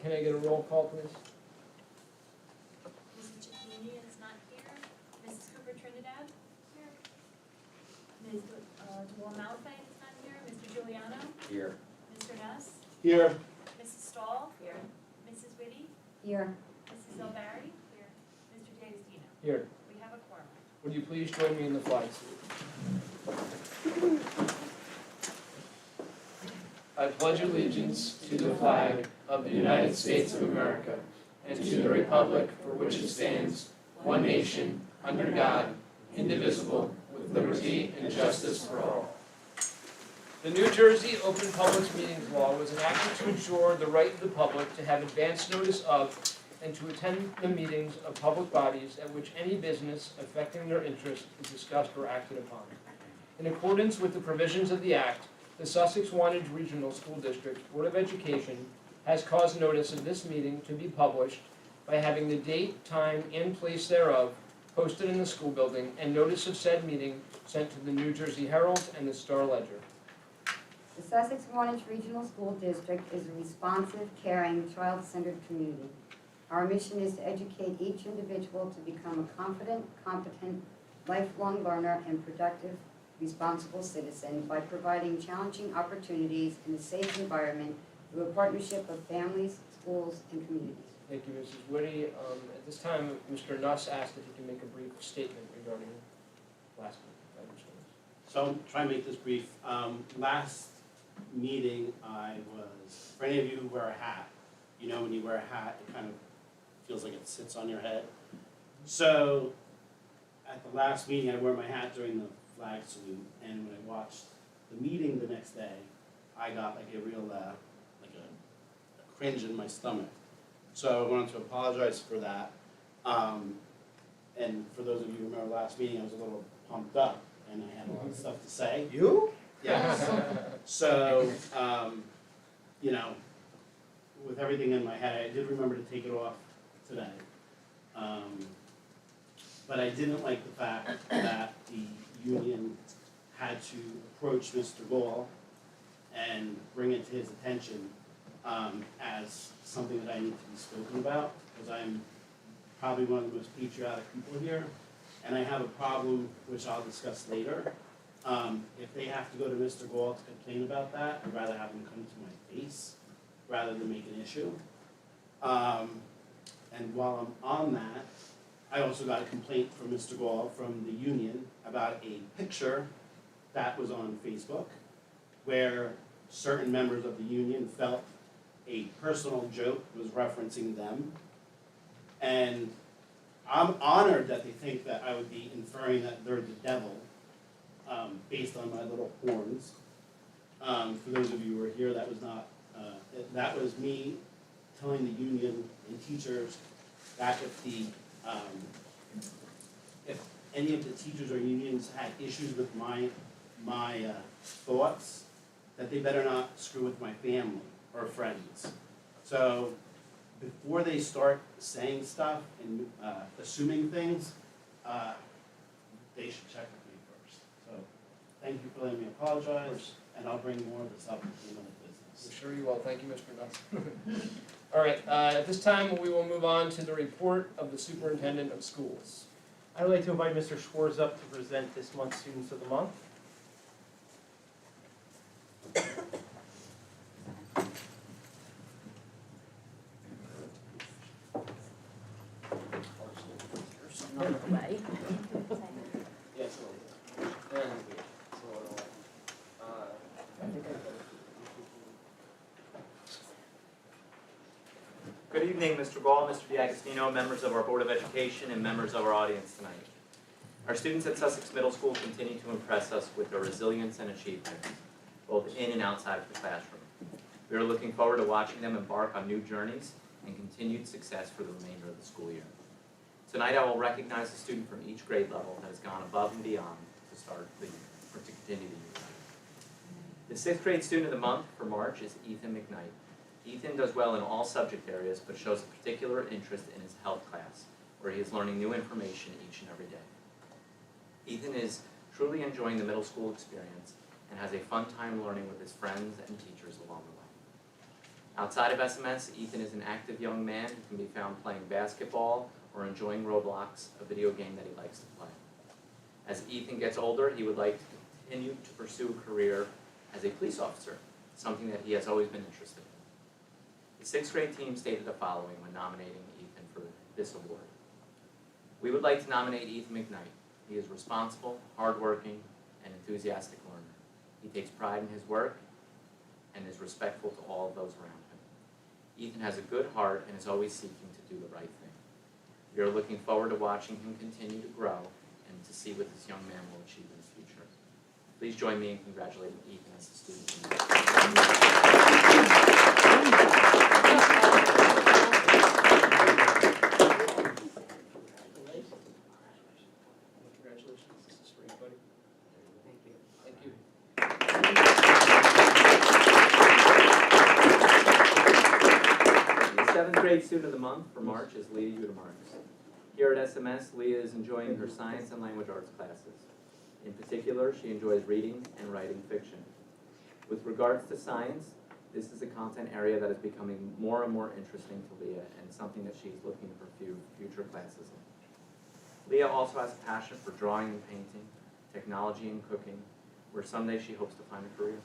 Can I get a roll call, please? Mrs. Cicchini is not here. Mrs. Cooper Trinidad? Here. Ms. DeWall Malafite is not here. Mr. Giuliano? Here. Mr. Nuss? Here. Mrs. Stahl? Here. Mrs. Whitty? Here. Mrs. Elberry? Here. Mr. D'Agostino? Here. We have a quorum. Would you please join me in the flag salute? I pledge allegiance to the flag of the United States of America and to the republic for which it stands, one nation, under God, indivisible, with liberty and justice for all. The New Jersey Open Public Meetings Law was enacted to ensure the right of the public to have advance notice of and to attend the meetings of public bodies at which any business affecting their interest is discussed or acted upon. In accordance with the provisions of the Act, the Sussex-Wantage Regional School District Board of Education has caused notice of this meeting to be published by having the date, time, and place thereof posted in the school building and notice of said meeting sent to the New Jersey Herald and the Star Ledger. The Sussex-Wantage Regional School District is a responsive, caring, child-centered community. Our mission is to educate each individual to become a confident, competent, lifelong learner and productive, responsible citizen by providing challenging opportunities in a safe environment through a partnership of families, schools, and communities. Thank you, Mrs. Whitty. At this time, Mr. Nuss asked if he can make a brief statement regarding last meeting. So I'll try and make this brief. Last meeting for any of you who wear a hat, you know when you wear a hat, it kind of feels like it sits on your head. So at the last meeting, I wore my hat during the flag salute, and when I watched the meeting the next day, I got like a real, like a cringe in my stomach. So I wanted to apologize for that. And for those of you who remember last meeting, I was a little pumped up, and I had a lot of stuff to say. You? Yes. So, you know, with everything in my head, I did remember to take it off today. But I didn't like the fact that the union had to approach Mr. Gall and bring it to his attention as something that I need to be spoken about, because I'm probably one of the most patriotic people here, and I have a problem, which I'll discuss later. If they have to go to Mr. Gall to complain about that, I'd rather have them come to my face rather than make an issue. And while I'm on that, I also got a complaint from Mr. Gall from the union about a picture that was on Facebook where certain members of the union felt a personal joke was referencing them. And I'm honored that they think that I would be inferring that they're the devil based on my little horns. For those of you who are here, that was not, that was me telling the union and teachers that if any of the teachers or unions had issues with my thoughts, that they better not screw with my family or friends. So before they start saying stuff and assuming things, they should check with me first. So thank you for letting me apologize, and I'll bring more of this up at the end of the business. I'm sure you will. Thank you, Mr. Nuss. All right, at this time, we will move on to the report of the Superintendent of Schools. I would like to invite Mr. Schwartz up to present this month's Students of the Month. Way. Yes, Good evening, Mr. Gall, Mr. D'Agostino, members of our Board of Education, and members of our audience tonight. Our students at Sussex Middle School continue to impress us with their resilience and achievement, both in and outside of the classroom. We are looking forward to watching them embark on new journeys and continued success for the remainder of the school year. Tonight I will recognize a student from each grade level that has gone above and beyond to start the year, or to continue the year. The 6th grade student of the month for March is Ethan Mcknight. Ethan does well in all subject areas, but shows a particular interest in his health class, where he is learning new information each and every day. Ethan is truly enjoying the middle school experience and has a fun time learning with his friends and teachers along the way. Outside of SMS, Ethan is an active young man who can be found playing basketball or enjoying Roblox, a video game that he likes to play. As Ethan gets older, he would like to continue to pursue a career as a police officer, something that he has always been interested in. The sixth grade team stated the following when nominating Ethan for this award. We would like to nominate Ethan Mcknight. He is responsible, hardworking, and enthusiastic learner. He takes pride in his work and is respectful to all of those around him. Ethan has a good heart and is always seeking to do the right thing. We are looking forward to watching him continue to grow and to see what this young man will achieve in his future. Please join me in congratulating Ethan as a student. Congratulations, this is for you, buddy. Thank you. Thank you. The seventh grade student of the month for March is Leah Udemarks. Here at SMS, Leah is enjoying her science and language arts classes. In particular, she enjoys reading and writing fiction. With regards to science, this is a content area that is becoming more and more interesting to Leah and something that she's looking for future classes in. Leah also has a passion for drawing and painting, technology and cooking, where someday she hopes to find a career.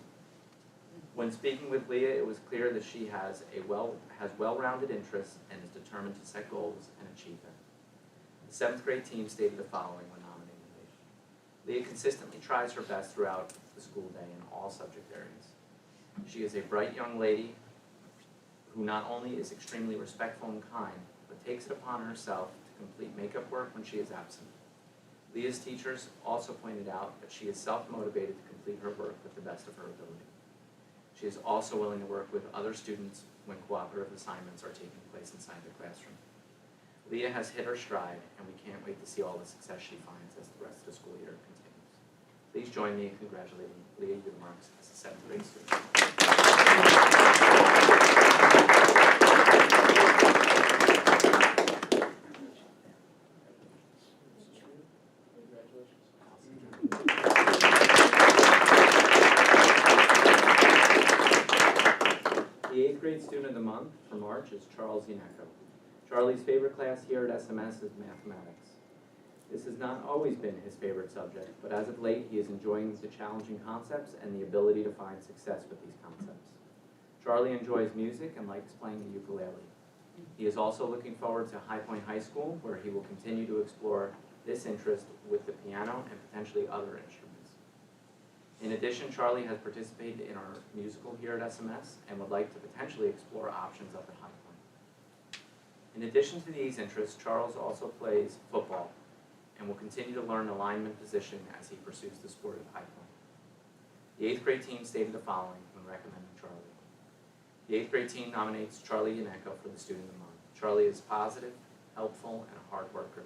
When speaking with Leah, it was clear that she has well-rounded interests and is determined to set goals and achieve them. The seventh grade team stated the following when nominating Leah. Leah consistently tries her best throughout the school day in all subject areas. She is a bright young lady who not only is extremely respectful and kind, but takes it upon herself to complete makeup work when she is absent. Leah's teachers also pointed out that she is self-motivated to complete her work with the best of her ability. She is also willing to work with other students when cooperative assignments are taking place inside the classroom. Leah has hit her stride, and we can't wait to see all the success she finds as the rest of the school year continues. Please join me in congratulating Leah Udemarks as a seventh grade student. The eighth grade student of the month for March is Charles Zineco. Charlie's favorite class here at SMS is mathematics. This has not always been his favorite subject, but as of late he is enjoying the challenging concepts and the ability to find success with these concepts. Charlie enjoys music and likes playing the ukulele. He is also looking forward to High Point High School, where he will continue to explore this interest with the piano and potentially other instruments. In addition, Charlie has participated in our musical here at SMS and would like to potentially explore options up at High Point. In addition to these interests, Charles also plays football and will continue to learn the lineman position as he pursues the sport at High Point. The eighth grade team stated the following when recommending Charlie. The eighth grade team nominates Charlie Zineco for the Student of the Month. Charlie is positive, helpful, and a hard worker.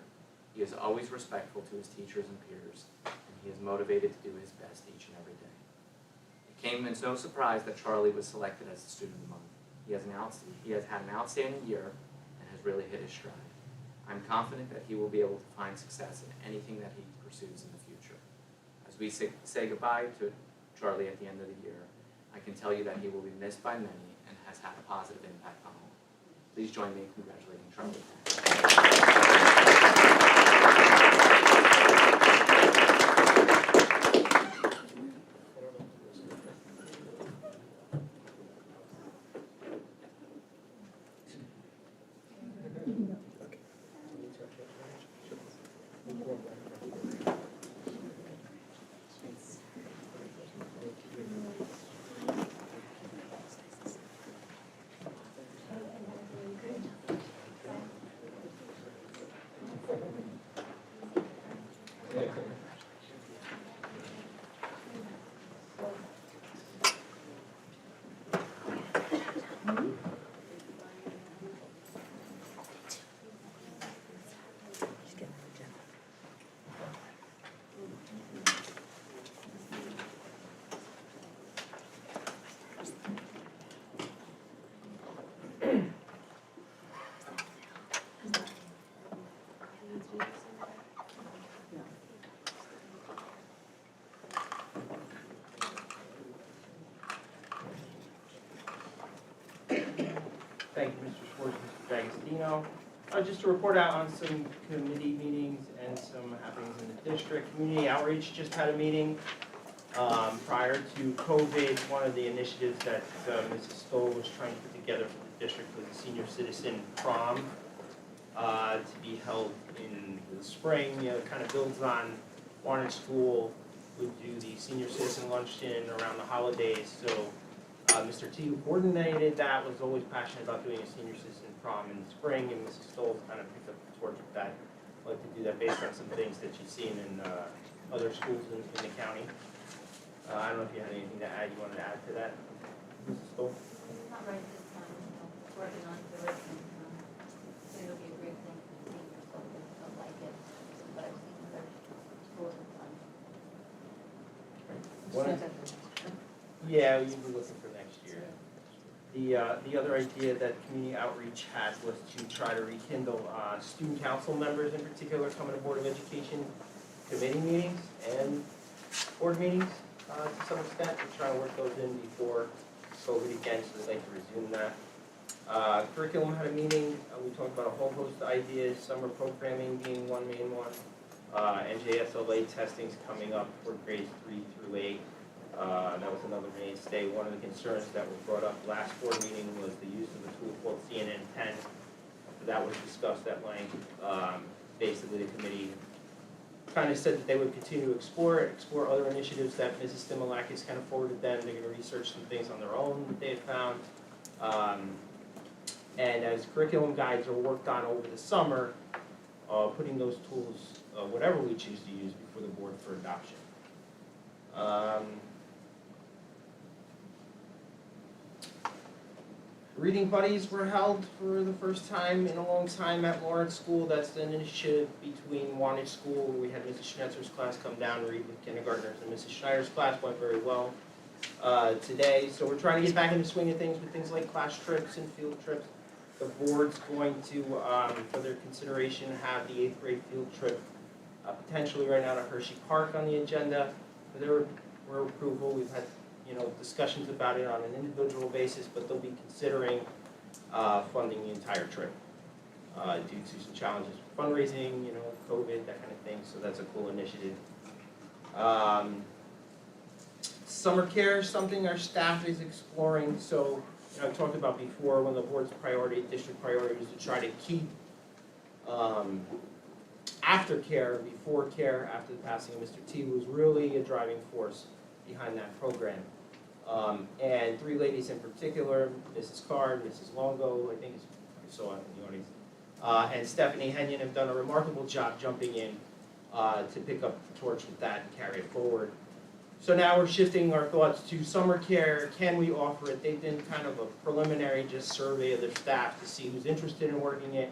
He is always respectful to his teachers and peers, and he is motivated to do his best each and every day. It came as no surprise that Charlie was selected as the Student of the Month. He has had an outstanding year and has really hit his stride. I'm confident that he will be able to find success in anything that he pursues in the future. As we say goodbye to Charlie at the end of the year, I can tell you that he will be missed by many and has had a positive impact on all. Please join me in congratulating Charlie. Thank you, Mr. Schwartz, Mr. D'Agostino. Just to report out on some committee meetings and some happenings in the district. Community outreach just had a meeting. Prior to COVID, one of the initiatives that Mrs. Stoll was trying to put together for the district was a senior citizen prom to be held in the spring. You know, it kind of builds on Wantage School would do the senior citizen luncheon around the holidays. So Mr. T, who coordinated that, was always passionate about doing a senior citizen prom in the spring, and Mrs. Stoll kind of picked up the torch with that. I'd like to do that based on some things that she's seen in other schools in the county. I don't know if you had anything to add, you wanted to add to that, Mrs. Stoll? Not right this time, working on the rest and it'll be a great thing for the seniors, so they'll like it. But I've seen other schools have done. Yeah, you'll be looking for next year. The other idea that community outreach had was to try to rekindle student council members in particular coming to Board of Education committee meetings and board meetings to some extent. We're trying to work those in before COVID again, so they'd like to resume that. Curriculum had a meeting. We talked about a whole host of ideas, summer programming being one main one. NJSLA testing's coming up for grades 3 through 8. That was another mainstay. One of the concerns that were brought up last board meeting was the use of a tool called CNN 10. That was discussed at length. Basically, the committee kind of said that they would continue to explore other initiatives that Mrs. Stimilakis kind of forwarded them. They're going to research some things on their own that they had found. And as curriculum guides are worked on over the summer, putting those tools, whatever we choose to use, before the board for adoption. Reading buddies were held for the first time in a long time at Lawrence School. That's an initiative between Wantage School, where we had Mrs. Schnetzer's class come down and read with kindergartners, and Mrs. Schneider's class went very well today. So we're trying to get back in the swing of things with things like class trips and field trips. The board's going to, for their consideration, have the 8th grade field trip potentially right now to Hershey Park on the agenda for their approval. We've had discussions about it on an individual basis, but they'll be considering funding the entire trip due to some challenges with fundraising, COVID, that kind of thing. So that's a cool initiative. Summer care is something our staff is exploring. So I talked about before, one of the board's district priority was to try to keep aftercare, before care, after the passing of Mr. T, was really a driving force behind that program. And 3 ladies in particular, Mrs. Card, Mrs. Longo, I think I saw it in the audience, and Stephanie Henyon have done a remarkable job jumping in to pick up the torch with that and carry it forward. So now we're shifting our thoughts to summer care. Can we offer it? They've done kind of a preliminary just survey of their staff to see who's interested in working it.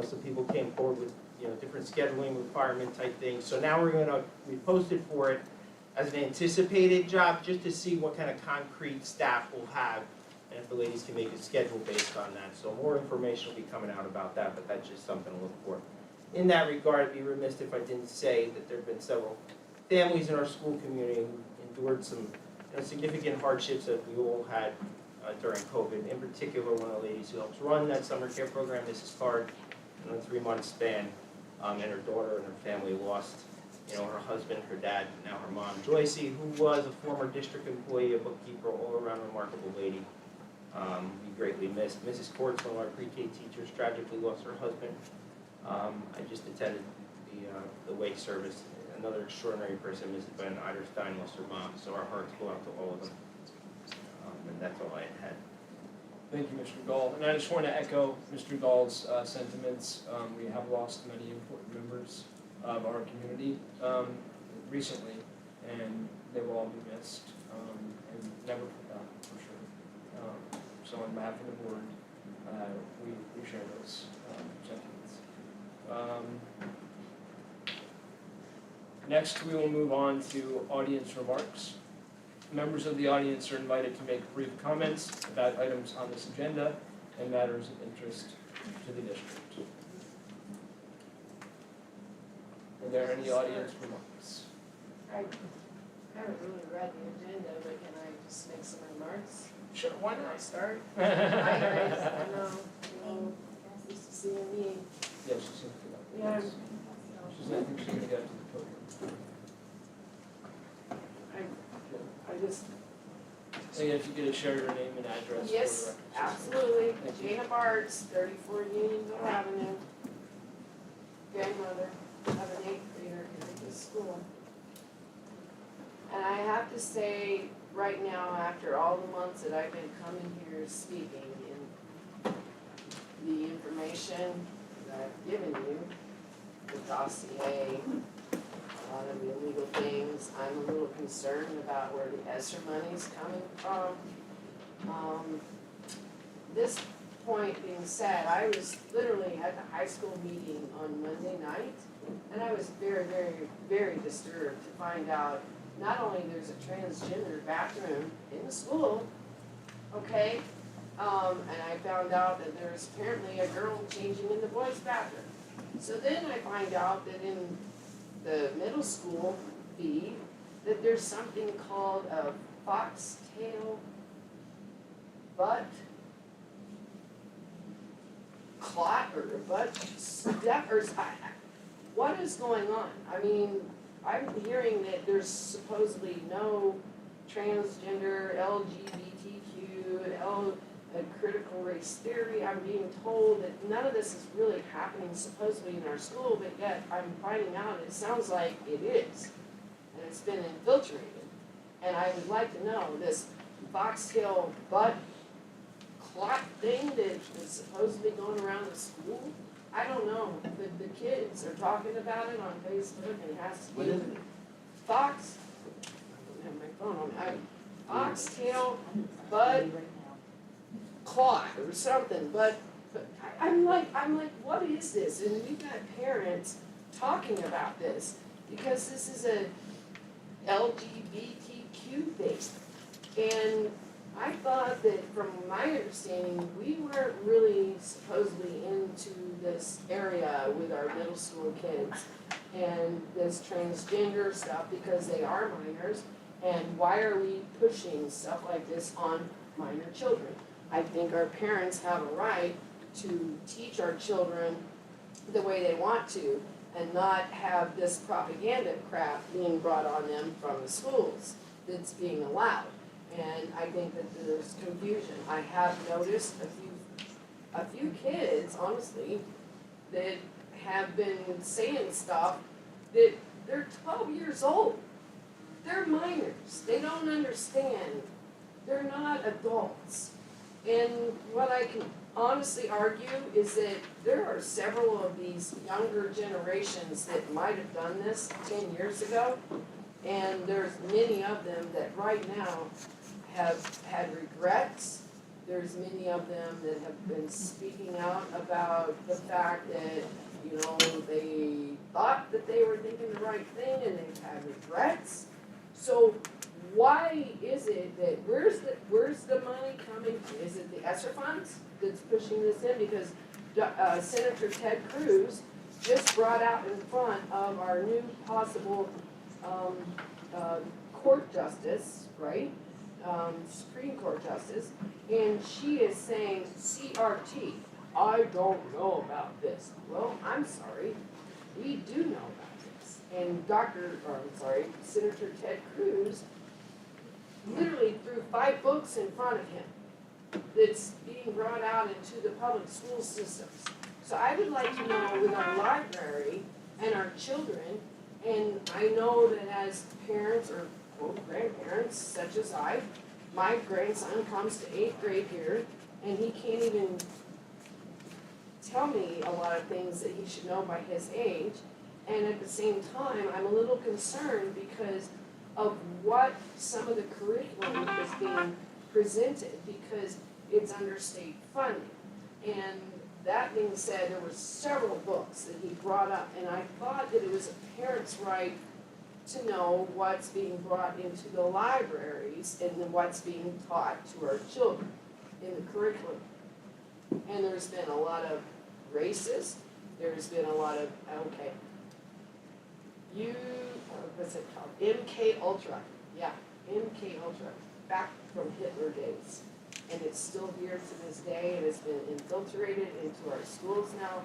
Some people came forward with different scheduling requirement type things. So now we posted for it as an anticipated job, just to see what kind of concrete staff we'll have, and if the ladies can make a schedule based on that. So more information will be coming out about that, but that's just something to look for. In that regard, I'd be remiss if I didn't say that there have been several families in our school community who endured some significant hardships that we all had during COVID. In particular, one of the ladies who helps run that summer care program, Mrs. Card, in a 3-month span, and her daughter and her family lost her husband, her dad, now her mom, Joyce, who was a former district employee, a bookkeeper, all-around remarkable lady. We greatly missed. Mrs. Courts, one of our pre-K teachers, tragically lost her husband. I just attended the wake service. Another extraordinary person, Mrs. Van Eiderstein, lost her mom, so our hearts go out to all of them. And that's all I had. Thank you, Mr. Gall. And I just want to echo Mr. Gall's sentiments. We have lost many important members of our community recently, and they will all be missed and never forgotten, for sure. So on behalf of the board, we share those sentiments. Next, we will move on to audience remarks. Members of the audience are invited to make brief comments about items on this agenda and matters of interest to the district. Are there any audience remarks? I haven't really read the agenda, but can I just make some remarks? Sure, why Can I not? start? Hi guys, I know, used to seeing me. Yeah, she's gonna get up. Yeah. I think she's gonna get up to the podium. I just, So yeah, if you could share your name and address for the yes, record. absolutely, Thank you. Jana Bartz, 34 Unionville Avenue. Grandmother of an 8th grader here at this school. And I have to say, right now, after all the months that I've been coming here speaking and the information that I've given you, the dossier, a lot of the illegal things, I'm a little concerned about where the ESSER money's coming from. This point being said, I was literally at the high school meeting on Monday night, and I was very, very, very disturbed to find out not only there's a transgender bathroom in the school, okay, and I found out that there's apparently a girl changing in the boys' bathroom. So then I find out that in the middle school feed, that there's something called a foxtail butt clot or butt stuff or what is going on? I mean, I'm hearing that there's supposedly no transgender, LGBTQ, critical race theory. I'm being told that none of this is really happening supposedly in our school, but yet I'm finding out it sounds like it is. And it's been infiltrated. And I would like to know this foxtail butt clot thing that is supposedly going around the school. I don't know, but the kids are talking about it on Facebook and it has to What be is it? fox, I don't have my phone on me, foxtail butt clot or something, but I'm like, what is this? And we've got parents talking about this because this is a LGBTQ thing. And I thought that from my understanding, we weren't really supposedly into this area with our middle school kids and this transgender stuff because they are minors. And why are we pushing stuff like this on minor children? I think our parents have a right to teach our children the way they want to and not have this propaganda crap being brought on them from the schools that's being allowed. And I think that there's confusion. I have noticed a few kids, honestly, that have been saying stuff that they're 12 years old. They're minors. They don't understand. They're not adults. And what I can honestly argue is that there are several of these younger generations that might have done this 10 years ago. And there's many of them that right now have had regrets. There's many of them that have been speaking out about the fact that, you know, they thought that they were thinking the right thing and they've had regrets. So why is it that, where's the money coming from? Is it the ESSER funds that's pushing this in? Because Senator Ted Cruz just brought out in front of our new possible court justice, right? Supreme Court justice, and she is saying, CRT, I don't know about this. Well, I'm sorry, we do know about this. And Senator Ted Cruz literally threw 5 books in front of him that's being brought out into the public school systems. So I would like to know with our library and our children, and I know that as parents or quote grandparents such as my grandson comes to 8th grade here and he can't even tell me a lot of things that he should know by his age. And at the same time, I'm a little concerned because of what some of the curriculum is being presented because it's under state funding. And that being said, there were several books that he brought up and I thought that it was a parent's right to know what's being brought into the libraries and what's being taught to our children in the curriculum. And there's been a lot of racist, there's been a lot of, what's it called, MK Ultra. Yeah, MK Ultra, back from Hitler days. And it's still here to this day, and it's been infiltrated into our schools now.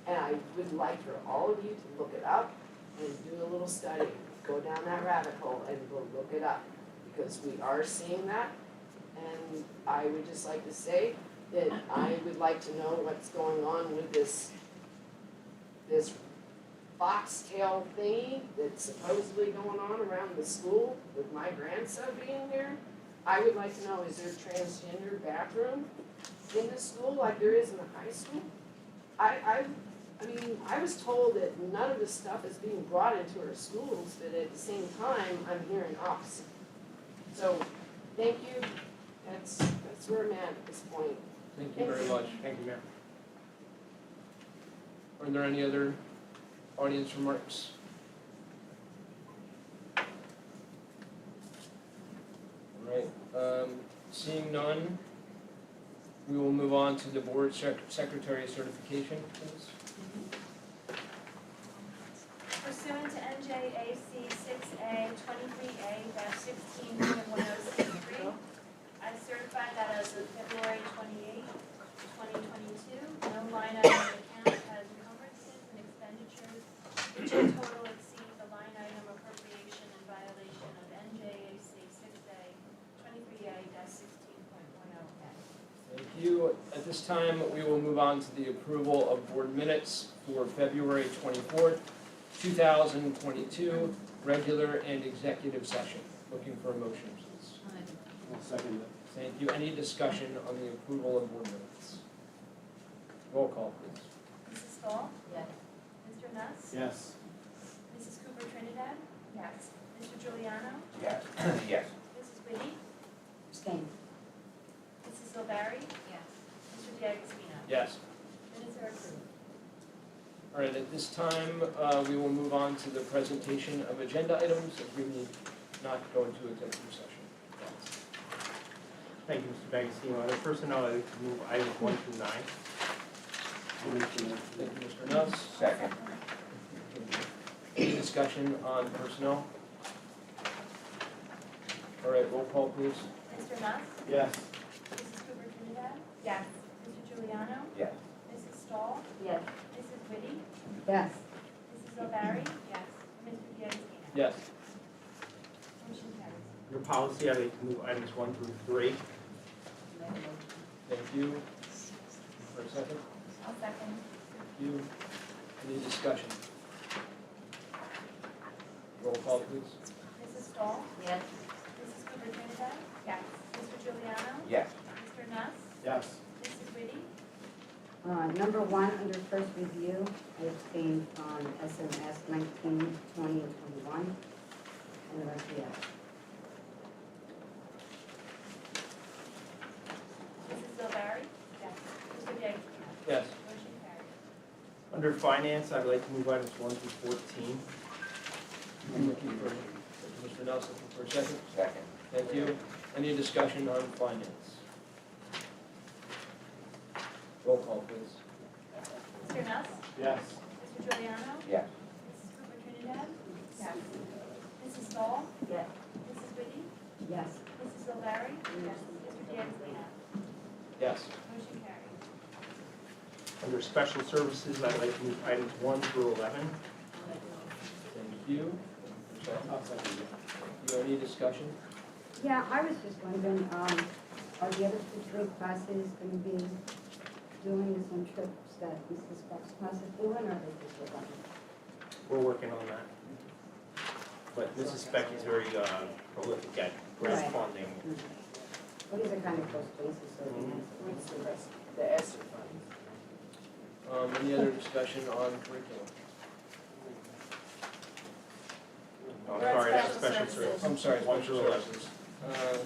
And I would like for all of you to look it up and do a little study, go down that rabbit hole and go look it up. Because we are seeing that, and I would just like to say that I would like to know what's going on with this foxtail thingy that's supposedly going on around the school with my grandson being here. I would like to know, is there a transgender bathroom in the school like there is in the high school? I mean, I was told that none of this stuff is being brought into our schools, but at the same time, I'm hearing opposite. So, thank you, that's where I'm at this point. Thank you very much. Thank you, Mayor. Are there any other audience remarks? All right, seeing none, we will move on to the board secretary certification, please. Pursuant to NJAC 6A 23A-16.1063, I certify that as of February 28, 2022, no line item of account has encumbrances and expenditures which in total exceed the line item appropriation in violation of NJAC 6A 23A-16.10A. Thank you. At this time, we will move on to the approval of board minutes for February 24th, 2022, regular and executive session. Looking for a motion, please. I'll second it. Thank you. Any discussion on the approval of board minutes? Roll call, please. Mrs. Stahl? Yes. Mr. Nuss? Yes. Mrs. Cooper Trinidad? Yes. Mr. Giuliano? Yes. Yes. Mrs. Whitty? Abstain. Mrs. Silveri? Yes. Mr. D'Agostino? Yes. Minutes are approved. All right, at this time, we will move on to the presentation of agenda items, as we need not go into executive session. Thank you, Mr. D'Agostino. Under personnel, I'd like to move items 1 through 9. Thank you, Mr. Nuss. Second. Any discussion on personnel? All right, roll call, please. Mr. Nuss? Yes. Mrs. Cooper Trinidad? Yes. Mr. Giuliano? Yes. Mrs. Stahl? Yes. Mrs. Whitty? Yes. Mrs. Silveri? Yes. Mr. D'Agostino? Yes. Motion carries. Under policy, I'd like to move items 1 through 3. Thank you. For a second. I'll second. Thank you. Any discussion? Roll call, please. Mrs. Stahl? Yes. Mrs. Cooper Trinidad? Yes. Mr. Giuliano? Yes. Mr. Nuss? Yes. Mrs. Whitty? Number 1, under first review, I abstained on SMS 19, 20, and 21. And the rest, yes. Mrs. Silveri? Yes. Mr. D'Agostino? Yes. Motion carries. Under finance, I'd like to move items 1 through 14. I'm looking for, Mr. Nuss, looking for a second. Second. Thank you. Any discussion on finance? Roll call, please. Mr. Nuss? Yes. Mr. Giuliano? Yes. Mrs. Cooper Trinidad? Yes. Mrs. Stahl? Yes. Mrs. Whitty? Yes. Mrs. Silveri? Yes. Mr. D'Agostino? Yes. Motion carries. Under special services, I'd like to move items 1 through 11. Thank you. I'll second it. You have any discussion? Yeah, I was just wondering, are the other 3 classes going to be doing the same trips that Mrs. Scott's class is doing, or are they just working? We're working on that. But Mrs. Speck is very prolific at grant Right. funding. What is it kind of close places, so it'd be nice. What's the rest, the ESSER funds? Any other discussion on curriculum? Oh, We're at sorry, that's special special services. services. I'm sorry, 1 special through 11. services.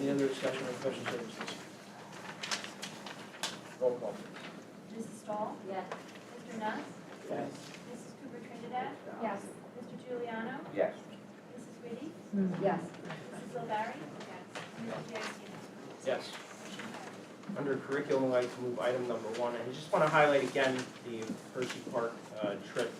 Any other discussion on special services? Roll call. Mrs. Stahl? Yes. Mr. Nuss? Yes. Mrs. Cooper Trinidad? Yes. Mr. Giuliano? Yes. Mrs. Whitty? Yes. Mrs. Silveri? Yes. Mr. D'Agostino? Yes. Motion carries. Under curriculum, I'd like to move item number 1. And I just want to highlight again the Hershey Park trip,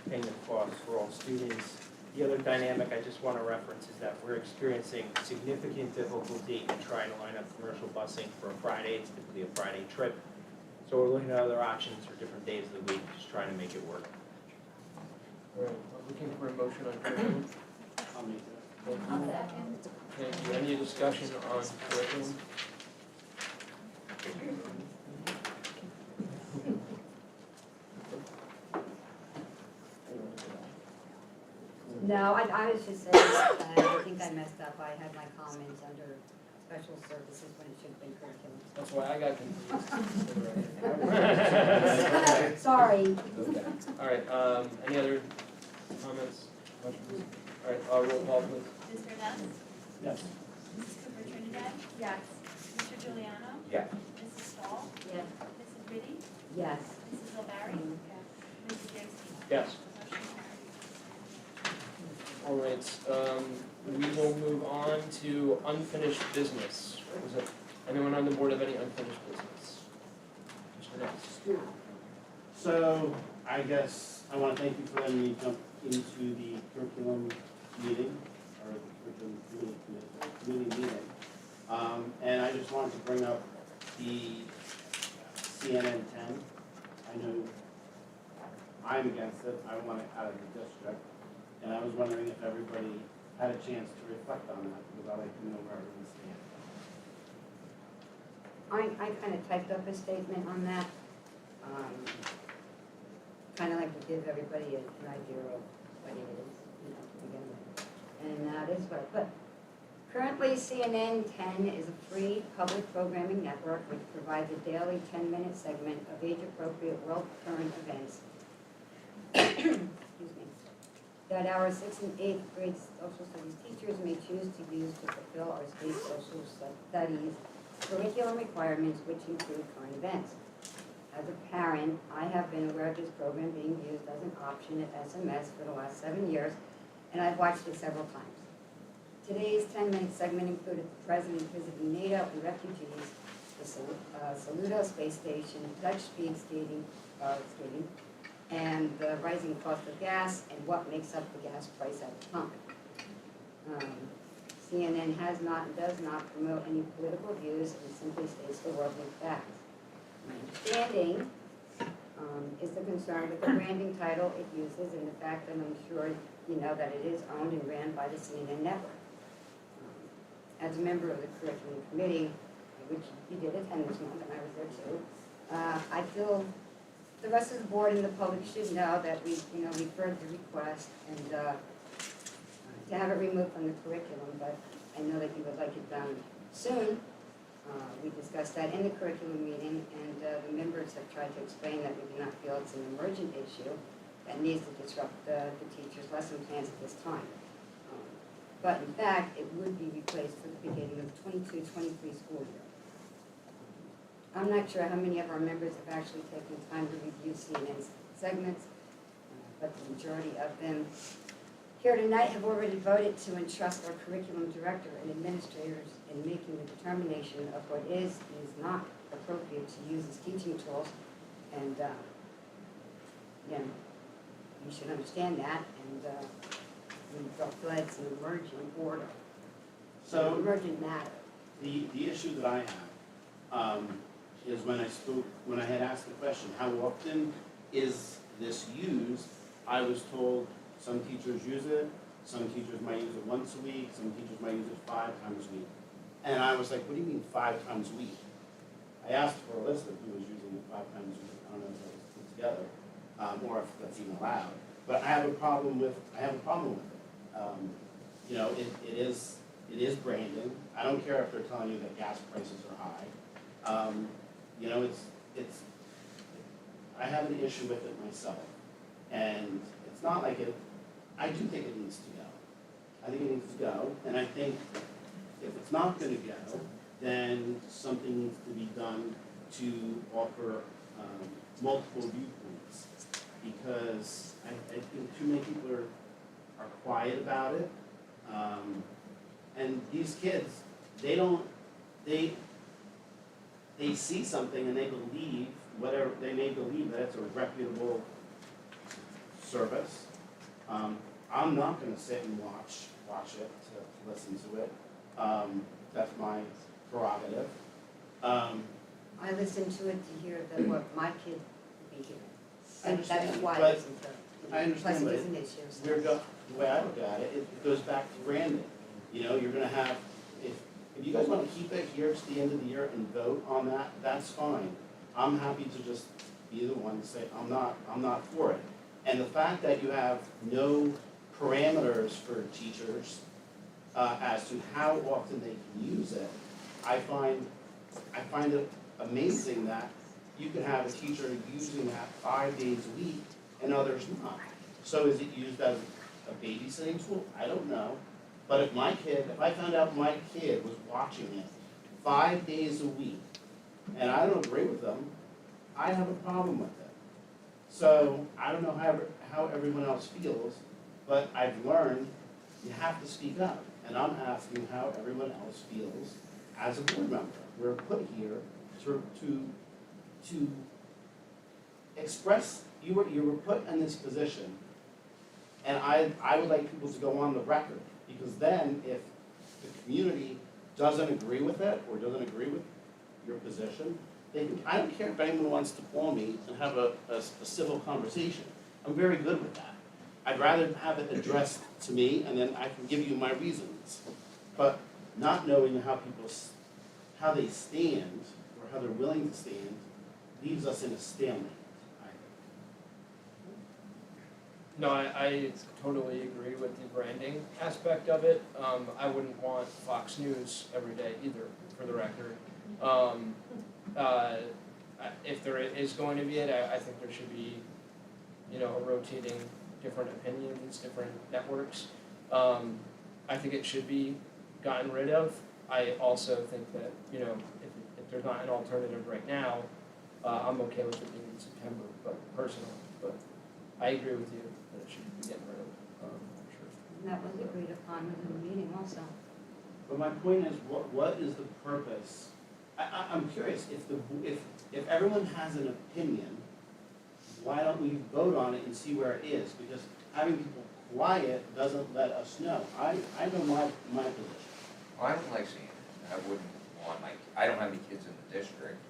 paying the cost for all students. The other dynamic I just want to reference is that we're experiencing significant difficulty in trying to line up commercial busing for a Friday. It's typically a Friday trip. So we're looking at other options for different days of the week, just trying to make it work. All right, I'm looking for a motion on curriculum. I'll make that. Thank I'll you. second. Thank you. Any discussion on curriculum? No, I was just saying, I think I messed up. I had my comments under special services when it should have been curriculum. That's why I got confused. Sorry. Okay. All right, any other comments, questions? All right, roll call please. Mr. Nuss? Yes. Mrs. Cooper Trinidad? Yes. Mr. Giuliano? Yes. Mrs. Stahl? Yes. Mrs. Riddy? Yes. Mrs. O'Barry? Yes. Mrs. D'Agostino? Yes. Motion carries. All right, we will move on to unfinished business. Was it, anyone on the board have any unfinished business? Mr. Nuss? So I guess I want to thank you for letting me jump into the curriculum meeting, or the curriculum committee meeting. And I just wanted to bring up the CNN 10. I know I'm against it. I want it out of the district. And I was wondering if everybody had a chance to reflect on that, because I like to know where everyone stands. I kind of typed up a statement on that. Kind of like to give everybody an idea of what it is, you know, to begin with. And that is what I put. Currently, CNN 10 is a free public programming network which provides a daily 10-minute segment of age-appropriate world current events. Excuse me. That our 6th and 8th grade social studies teachers may choose to use to fulfill our state social studies curriculum requirements, which include current events. As a parent, I have been aware of this program being used as an option at SMS for the last 7 years, and I've watched it several times. Today's 10-minute segment included the President visiting NATO and refugees, the Saludo space station, Dutch speed skating, and the rising cost of gas and what makes up the gas price at the pump. CNN has not and does not promote any political views and simply states the worldly facts. My understanding is the concern with the branding title it uses and the fact that I'm sure you know that it is owned and ran by the CNN network. As a member of the curriculum committee, which you did attend this month and I was there too, I feel the rest of the board and the public should know that we've heard the request and to have it removed from the curriculum, but I know that you would like it done soon. We discussed that in the curriculum meeting, and the members have tried to explain that we do not feel it's an emergent issue that needs to disrupt the teachers' lesson plans at this time. But in fact, it would be replaced for the beginning of the 22-23 school year. I'm not sure how many of our members have actually taken time to review CNN's segments, but the majority of them here tonight have already voted to entrust our curriculum director and administrators in making the determination of what is and is not appropriate to use as teaching tools. And, you should understand that, and we don't feel it's an emergent order, So an emergent matter. the issue that I have is when I had asked the question, how often is this used? I was told some teachers use it, some teachers might use it once a week, some teachers might use it 5 times a week. And I was like, what do you mean 5 times a week? I asked for a list of who was using it 5 times a week. I don't know if that was put together, or if that's even allowed. But I have a problem with it. It is branding. I don't care if they're telling you that gas prices are high. I have an issue with it myself. And it's not like it, I do think it needs to go. I think it needs to go, and I think if it's not gonna go, then something needs to be done to offer multiple viewpoints. Because I think too many people are quiet about it. And these kids, they see something and they believe they may believe that it's a reputable service. I'm not gonna sit and watch it, to listen to it. That's my prerogative. I listen to it to hear what my kid would be hearing. I And that's understand, why I but listen to it. I Plus understand, it but is an issue. we're the way I look at it, it goes back to branding. You know, you're gonna have, if you guys wanna keep it here to the end of the year and vote on that, that's fine. I'm happy to just be the one to say, I'm not for it. And the fact that you have no parameters for teachers, as to how often they can use it, I find it amazing that you can have a teacher using that 5 days a week and others not. So is it used as a babysitting tool? I don't know. But if I found out my kid was watching it 5 days a week, and I don't agree with them, I have a problem with it. So I don't know how everyone else feels, but I've learned you have to speak up. And I'm asking how everyone else feels as a board member. We're put here to express, you were put in this position, and I would like people to go on the record, because then if the community doesn't agree with it, or doesn't agree with your position, I don't care if anyone wants to call me and have a civil conversation. I'm very good with that. I'd rather have it addressed to me, and then I can give you my reasons. But not knowing how they stand, or how they're willing to stand, leaves us in a stalemate. No, I totally agree with the branding aspect of it. I wouldn't want Fox News every day either, for the record. If there is going to be it, I think there should be, a rotating different opinions, different networks. I think it should be gotten rid of. I also think that, if there's not an alternative right now, I'm okay with it being in September, but personally, but I agree with you that it should be getting rid of, for sure. And that was agreed upon within the meeting also. But my point is, what is the purpose? I'm curious, if everyone has an opinion, why don't we vote on it and see where it is? Because having people quiet doesn't let us know. I know my position. Well, I don't like seeing it. I wouldn't want I don't have any kids in the district,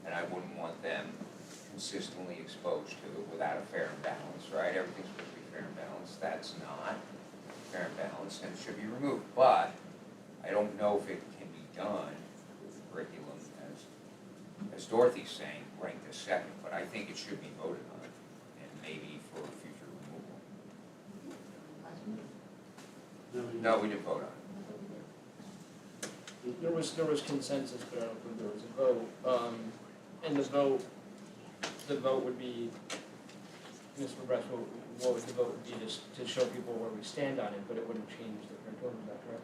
and I wouldn't want them consistently exposed to it without a fair and balance, right? Everything's supposed to be fair and balanced. That's not fair and balanced, and it should be removed. But I don't know if it can be done with the curriculum, as Dorothy's saying, right this second, but I think it should be voted on, and maybe for future removal. No, we didn't vote on it. There was consensus, but I don't think there was a vote. And the vote would be, Ms. McGrath, what would the vote be, just to show people where we stand on it, but it wouldn't change the curriculum, is that correct?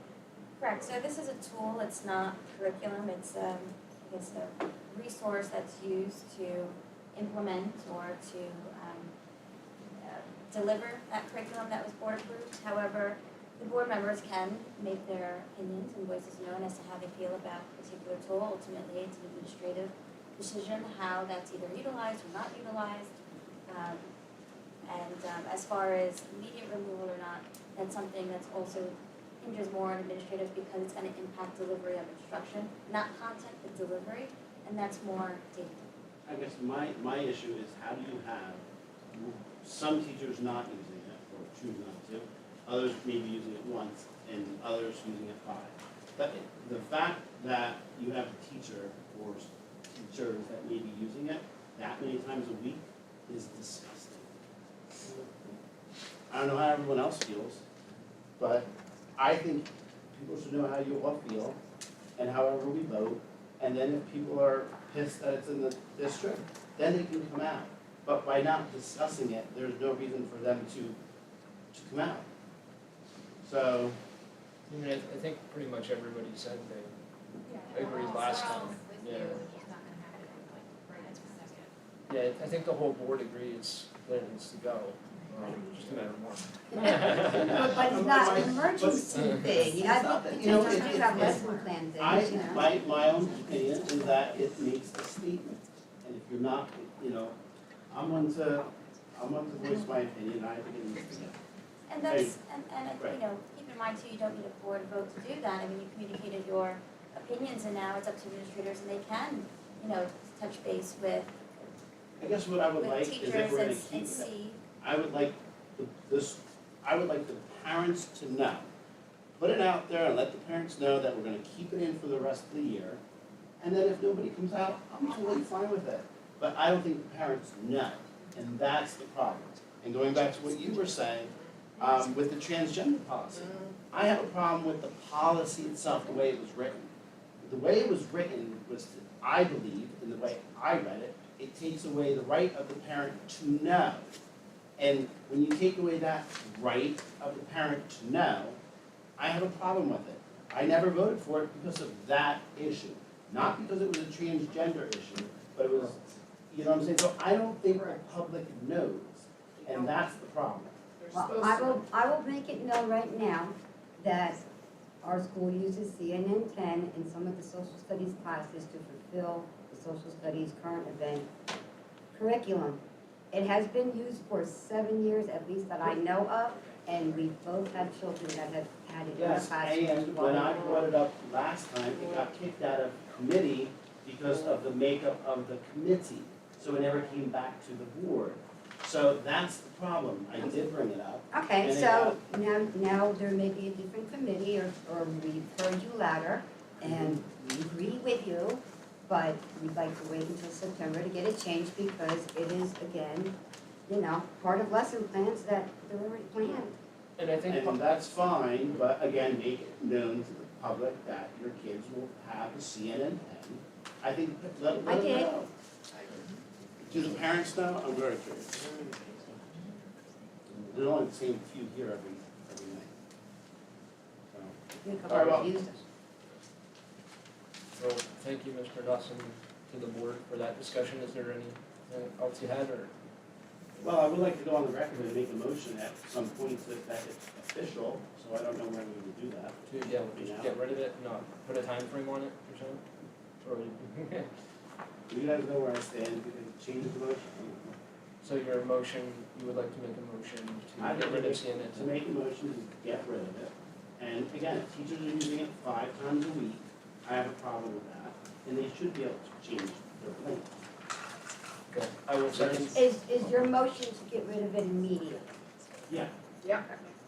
Correct, so this is a tool, it's not curriculum, it's a resource that's used to implement or to deliver that curriculum that was board approved. However, the board members can make their opinions and voices known as to how they feel about a particular tool. Ultimately, it's an administrative decision how that's either utilized or not utilized. As far as immediate removal or not, that's something that's also hinders more on administrative because it's going to impact delivery of instruction, not content, but delivery, and that's more data. I guess my issue is, how do you have some teachers not using it or choose not to, others maybe using it once, and others using it 5. But the fact that you have a teacher or teachers that may be using it that many times a week is disgusting. I don't know how everyone else feels, but I think people should know how you all feel and however we vote. And then if people are pissed that it's in the district, then they can come out. But by not discussing it, there's no reason for them to come out. So, I mean, I think pretty much everybody said they agreed last time. Yeah. Yeah, I think the whole board agrees that it needs to go, just a matter of when. But it's not an emergency thing, I think You know, teachers it- do have lesson plans in, my own opinion is that it makes a statement. And if you're not, I'm one to voice my opinion, I think it needs to go. And that's, and, Right. you know, keep in mind too, you don't need a board vote to do that. I mean, you communicated your opinions and now it's up to administrators and they can, you know, touch base with I guess what I would like is if teachers we're gonna and keep that. see. I would like I would like the parents to know. Put it out there and let the parents know that we're gonna keep it in for the rest of the year. And then if nobody comes out, I'm totally fine with it. But I don't think the parents know, and that's the problem. And going back to what you were saying, with the transgender policy, I have a problem with the policy itself, the way it was written. The way it was written was, I believe, in the way I read it, it takes away the right of the parent to know. And when you take away that right of the parent to know, I have a problem with it. I never voted for it because of that issue. Not because it was a transgender issue, but it was, you know what I'm saying? So I don't think the public knows, and that's the problem. They're Well, supposed to. I will make it known right now that our school uses CNN 10 in some of the social studies classes to fulfill the social studies current event curriculum. It has been used for 7 years, at least that I know of, and we both had children that have had it in the Yes, classroom. and when I brought it up last time, it got kicked out of committee because of the makeup of the committee. So it never came back to the board. So that's the problem. I did bring it up. Okay, And it so now there may be a different committee, or we've heard you louder, and we agree with you, but we'd like to wait until September to get it changed, because it is, again, you know, part of lesson plans that they're already planned. And I think, And that's fine, but again, make it known to the public that your kids will have a CNN 10. I think, let them I did. know. Do the parents know? I'm very curious. There's only the same few here every night. So, I think a All right, couple well- of used it. well, thank you, Mr. Dawson, to the board for that discussion. Is there anything else you had, or? Well, I would like to go on the record and make a motion at some point that it's official, so I don't know when we would do that. To, yeah, just get rid of it, not put a time frame on it or something? Or, You guys know where I stand, we can change the motion. so your motion, you would like to make a motion I'd to get rid of like CNN? to make a motion to get rid of it. And again, if teachers are using it 5 times a week, I have a problem with that, and they should be able to change their plan. Okay, I will second. Is your motion to get rid of it immediately? Yeah. Yeah.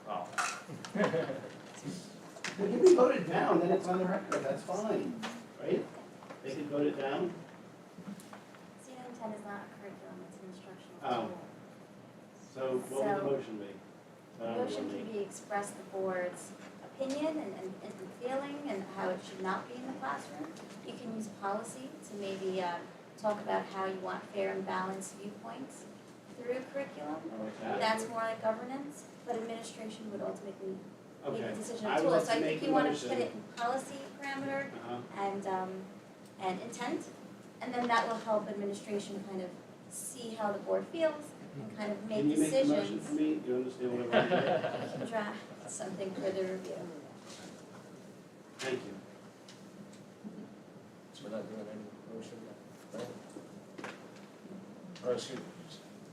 Oh. Well, it can be voted down, then it's on the record, that's fine, right? They can vote it down? CNN 10 is not a curriculum, it's an instructional Oh. tool. So what would the So- motion be? The motion can be express the board's opinion and feeling and how it should not be in the classroom. You can use policy to maybe talk about how you want fair and balanced viewpoints through curriculum. I like that. That's more like governance, but administration would ultimately make Okay. the decision I on would tools. like So to I make think a you want to motion. put it in policy parameter Uh-huh. and intent, and then that will help administration kind of see how the board feels and kind of make Can you make the motion decisions. for me? Do you understand what I want to do? You can draft something for the review. Thank you. So we're not doing any motion, right? Or excuse,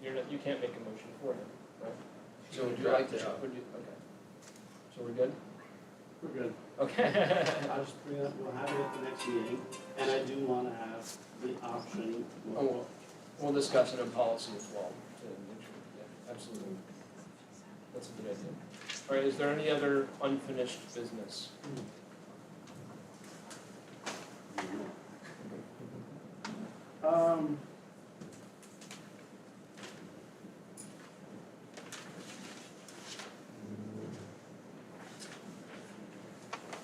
you can't make a motion for him, right? So would you like to, would you, okay. So we're good? We're good. Okay. I'll just bring it up, we'll have it at the next meeting, and I do want to have the option. Oh, we'll discuss it in policy as well, to make sure, yeah, absolutely. That's a good idea. All right, is there any other unfinished business? Um.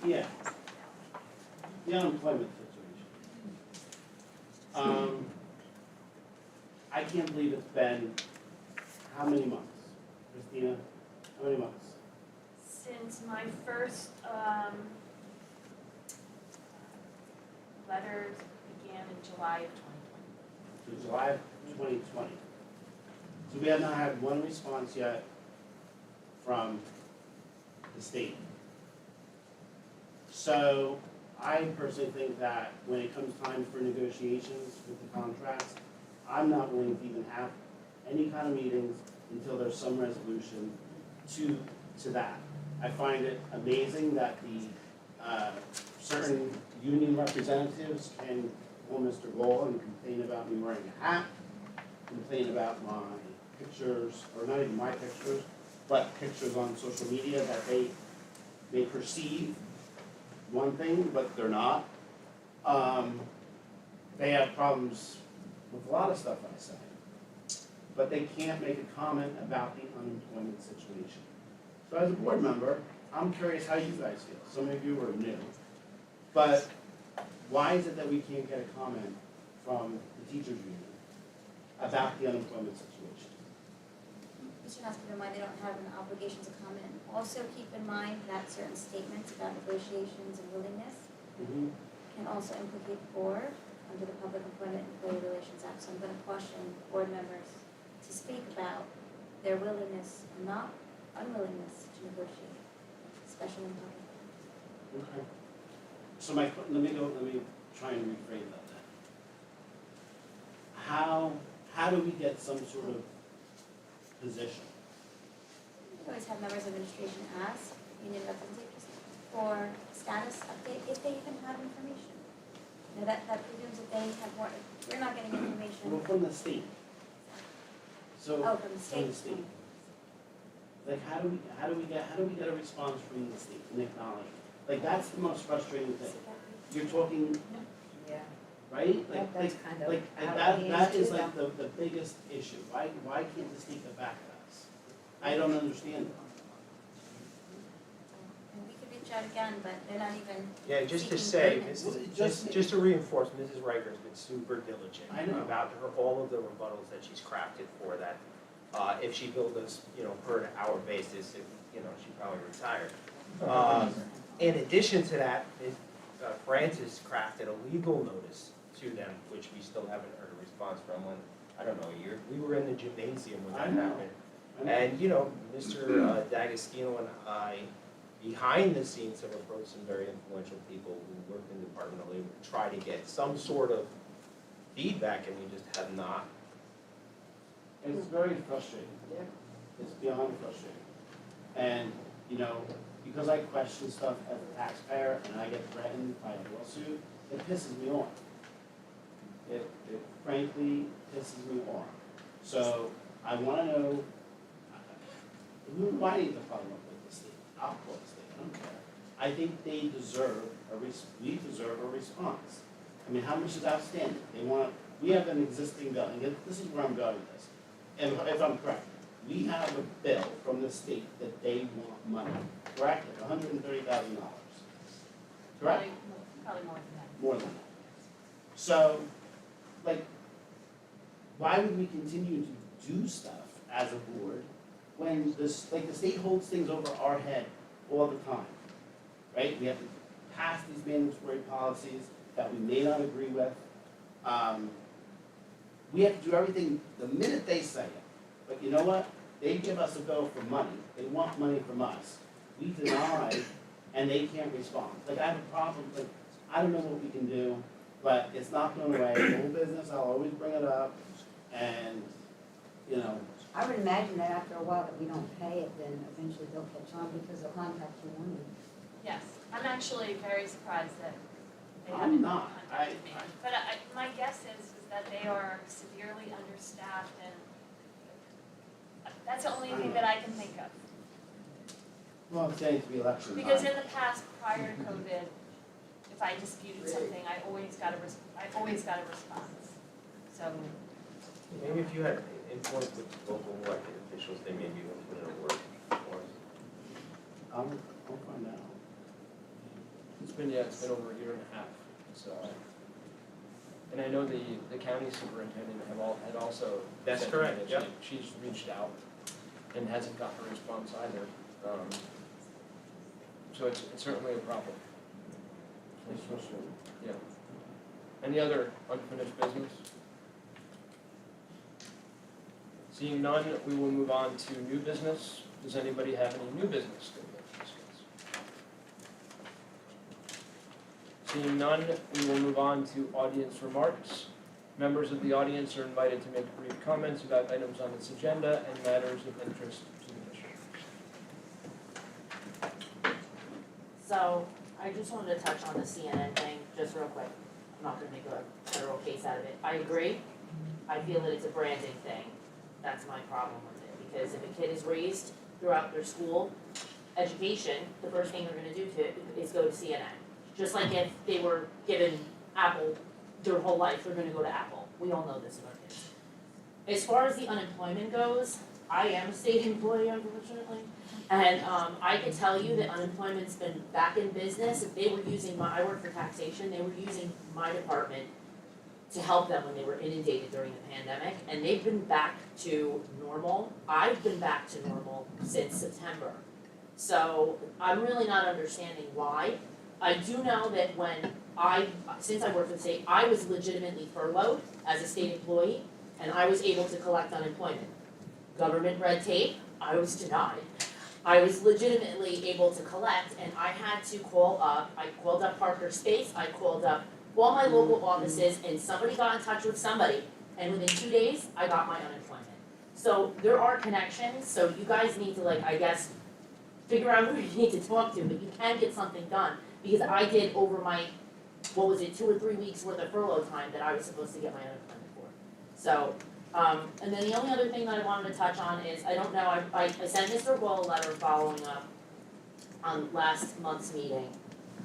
Yeah. The unemployment situation. I can't believe it's been, how many months? Christina, how many months? Since my first letters began in July of 2020. To July of 2020. So we have not had one response yet from the state. So I personally think that when it comes time for negotiations with the contracts, I'm not willing to even have any kind of meetings until there's some resolution to that. I find it amazing that the certain union representatives can call Mr. Gold and complain about me wearing a hat, complain about my pictures, or not even my pictures, but pictures on social media that they perceive one thing, but they're not. They have problems with a lot of stuff I say, but they can't make a comment about the unemployment situation. So as a board member, I'm curious how you guys feel. Some of you are new, but why is it that we can't get a comment from the teachers union about the unemployment situation? We should not keep in mind they don't have an obligation to comment. Also keep in mind that certain statements about negotiations and willingness can also implicate the board under the Public Employment and Employee Relations Act. So I'm going to caution board members to speak about their willingness and not unwillingness to negotiate, especially in public. Okay. So let me try and rephrase that then. How do we get some sort of position? We always have members of administration ask union representatives for status update if they even have information. You know, that presumes that they have more, we're not getting Well, information. from the state. So Oh, from the state. Like how do we get a response from the state, an acknowledgement? Like that's the most frustrating thing. You're talking, Yeah, right? that's kind of Like out that of that hand is too, like the biggest issue. Why can't the state get back to us? I don't understand it. And we could reach out again, but they're not even. Yeah, just to seeking say, payment. just to reinforce, Mrs. Riker's been super diligent I know. about all of the rebuttals that she's crafted for that. If she billed us, per hour basis, she probably retired. In addition to that, Francis crafted a legal notice to them, which we still haven't heard a response from when, I don't know, a year, we were in the gymnasium when I that know. happened. I know. And, Mr. D'Agostino and I, behind the scenes, have approached some very influential people who work in the Department of Labor to try to get some sort of feedback, and we just have not. It's very frustrating. Yeah. It's beyond frustrating. And, because I question stuff as a taxpayer and I get threatened by a lawsuit, it pisses me off. It frankly pisses me off. So I wanna know, who do I need to follow up with the state? I'll call the state, I don't care. I think we deserve a response. I mean, how much is outstanding? We have an existing bill, and this is where I'm going with this. And if I'm correct, we have a bill from the state that they want money, correct? Like $130,000, correct? Probably more than that. More than that. So, why would we continue to do stuff as a board when the state holds things over our head all the time, right? We have to pass these mandatory policies that we may not agree with. We have to do everything the minute they say it. But you know what? They give us a bill for money. They want money from us. We deny, and they can't respond. I have a problem, I don't know what we can do, but it's not going away. Old business, I'll always bring it up, and, I would imagine that after a while that we don't pay it, then eventually they'll catch on because they'll contact you anyway. Yes, I'm actually very surprised that they I'm haven't not. contacted me. But my guess is that they are severely understaffed, and that's the only thing that I can think of. well, I'm saying to be election time. Because in the past, prior to COVID, if I disputed something, I always got a response. So, Maybe if you had influence with local elected officials, they may be able to put it at work for us. I'll find out. It's been over a year and a half, so. And I know the county superintendent had also. That's said correct, that yep. She's reached out and hasn't gotten a response either. So it's certainly a problem. Yeah. Any other unfinished business? Seeing none, we will move on to new business. Does anybody have any new business that we have to discuss? Seeing none, we will move on to audience remarks. Members of the audience are invited to make brief comments about items on this agenda and matters of interest to the district. So I just wanted to touch on the CNN thing, just real quick. I'm not gonna make a federal case out of it. I agree. I feel that it's a branding thing. That's my problem with it, because if a kid is raised throughout their school education, the first thing they're gonna do is go to CNN. Just like if they were given Apple their whole life, they're gonna go to Apple. We all know this in our kids. As far as the unemployment goes, I am a state employee, unfortunately. And I can tell you that unemployment's been back in business. If they were using I work for taxation, they were using my department to help them when they were inundated during the pandemic, and they've been back to normal. I've been back to normal since September. So I'm really not understanding why. I do know that since I work for the state, I was legitimately furloughed as a state employee, and I was able to collect unemployment. Government red tape, I was denied. I was legitimately able to collect, and I had to call up, I called up Parker Space, I called up all my local offices, and somebody got in touch with somebody, and within 2 days, I got my unemployment. So there are connections, so you guys need to I guess, figure out who you need to talk to, but you can get something done, because I did over my, 2 or 3 weeks worth of furlough time that I was supposed to get my unemployment for. So, and then the only other thing that I wanted to touch on is, I don't know, I sent Mr. Wall a letter following up on last month's meeting.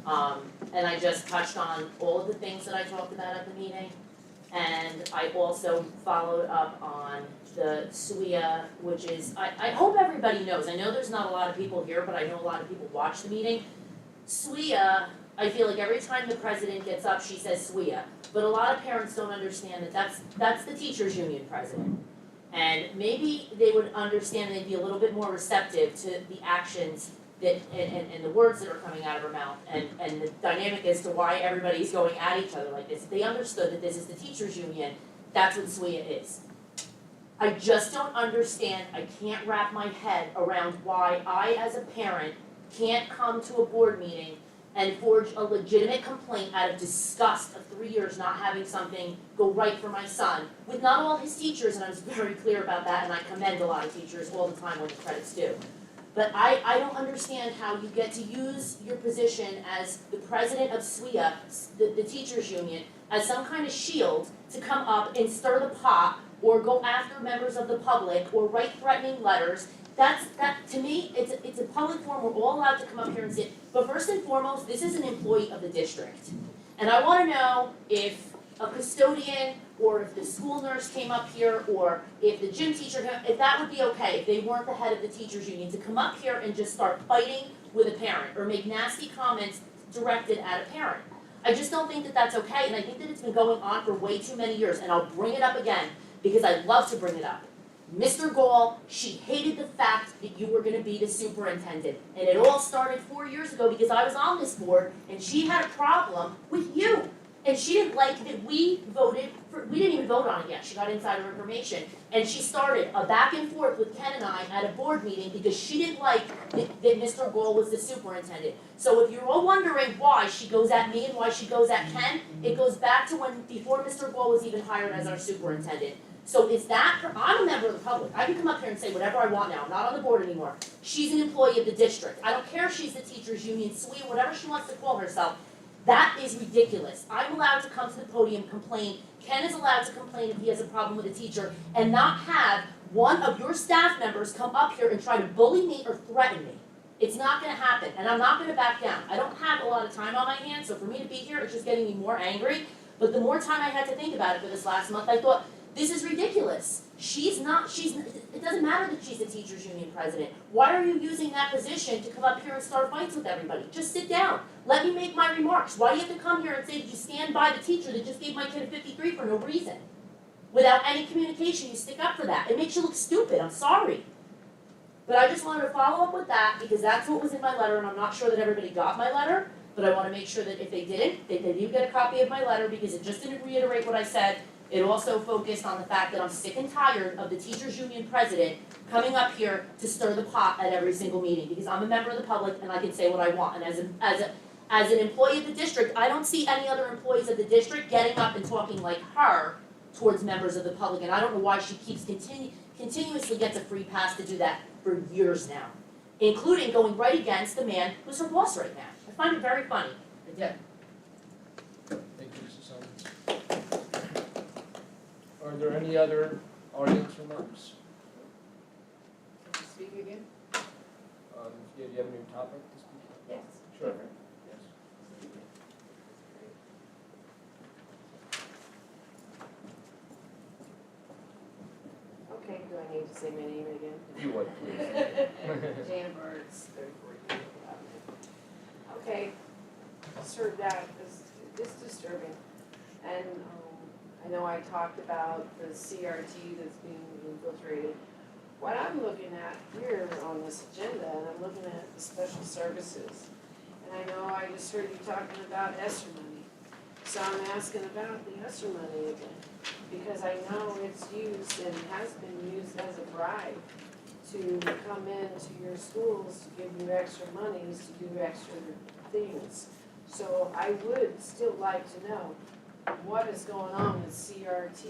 And I just touched on all of the things that I talked about at the meeting. And I also followed up on the SWIA, which is, I hope everybody knows, I know there's not a lot of people here, but I know a lot of people watch the meeting. SWIA, I feel like every time the president gets up, she says SWIA. But a lot of parents don't understand that that's the teachers union president. And maybe they would understand, they'd be a little bit more receptive to the actions that, and the words that are coming out of her mouth, and the dynamic as to why everybody's going at each other like this. If they understood that this is the teachers union, that's what SWIA is. I just don't understand, I can't wrap my head around why I as a parent can't come to a board meeting and forge a legitimate complaint out of disgust of 3 years not having something go right for my son, with not all his teachers, and I was very clear about that, and I commend a lot of teachers all the time when the credit's due. But I don't understand how you get to use your position as the president of SWIA, the teachers union, as some kind of shield to come up and stir the pot, or go after members of the public, or write threatening letters. That to me, it's a public forum, we're all allowed to come up here and sit. But first and foremost, this is an employee of the district. And I wanna know if a custodian, or if the school nurse came up here, or if the gym teacher came, if that would be okay, if they weren't the head of the teachers union, to come up here and just start fighting with a parent, or make nasty comments directed at a parent. I just don't think that that's okay, and I think that it's been going on for way too many years, and I'll bring it up again, because I love to bring it up. Mr. Gall, she hated the fact that you were gonna be the superintendent. And it all started 4 years ago because I was on this board and she had a problem with you. And she didn't like that we didn't even vote on it yet, she got insider information. And she started a back and forth with Ken and I at a board meeting because she didn't like that Mr. Gall was the superintendent. So if you're all wondering why she goes at me and why she goes at Ken, it goes back to before Mr. Gall was even hired as our superintendent. So is that, I'm a member of the public, I can come up here and say whatever I want now, I'm not on the board anymore. She's an employee of the district, I don't care if she's the teachers union, SWIA, whatever she wants to call herself. That is ridiculous. I'm allowed to come to the podium, complain, Ken is allowed to complain if he has a problem with a teacher, and not have one of your staff members come up here and try to bully me or threaten me. It's not gonna happen, and I'm not gonna back down. I don't have a lot of time on my hands, so for me to be here, it's just getting me more angry. But the more time I had to think about it for this last month, I thought, this is ridiculous. It doesn't matter that she's the teachers union president. Why are you using that position to come up here and start fights with everybody? Just sit down. Let me make my remarks. Why do you have to come here and say that you stand by the teacher that just gave my kid a 53 for no reason? Without any communication, you stick up for that. It makes you look stupid, I'm sorry. But I just wanted to follow up with that because that's what was in my letter, and I'm not sure that everybody got my letter, but I want to make sure that if they didn't, they do get a copy of my letter because it just didn't reiterate what I said. It also focused on the fact that I'm sick and tired of the teachers union president coming up here to stir the pot at every single meeting because I'm a member of the public and I can say what I want. And as an employee of the district, I don't see any other employees of the district getting up and talking like her towards members of the public, and I don't know why she keeps continuously gets a free pass to do that for years now, including going right against the man who's her boss right now. I find it very funny. I do. Thank you, Mrs. Simmons. Are there any other audience remarks? Can you speak again? Do you have a new topic to speak about? Yes. Sure. Yes. Okay, do I need to say my name again? If you would, please. Jana Birds, 34 years old. Okay, served that is just disturbing. And I know I talked about the CRT that's being infiltrated. What I'm looking at here on this agenda, and I'm looking at the special services. And I know I just heard you talking about ESSER money. So I'm asking about the ESSER money again, because I know it's used and has been used as a bribe to come into your schools to give you extra monies to do extra things. So I would still like to know what is going on with CRT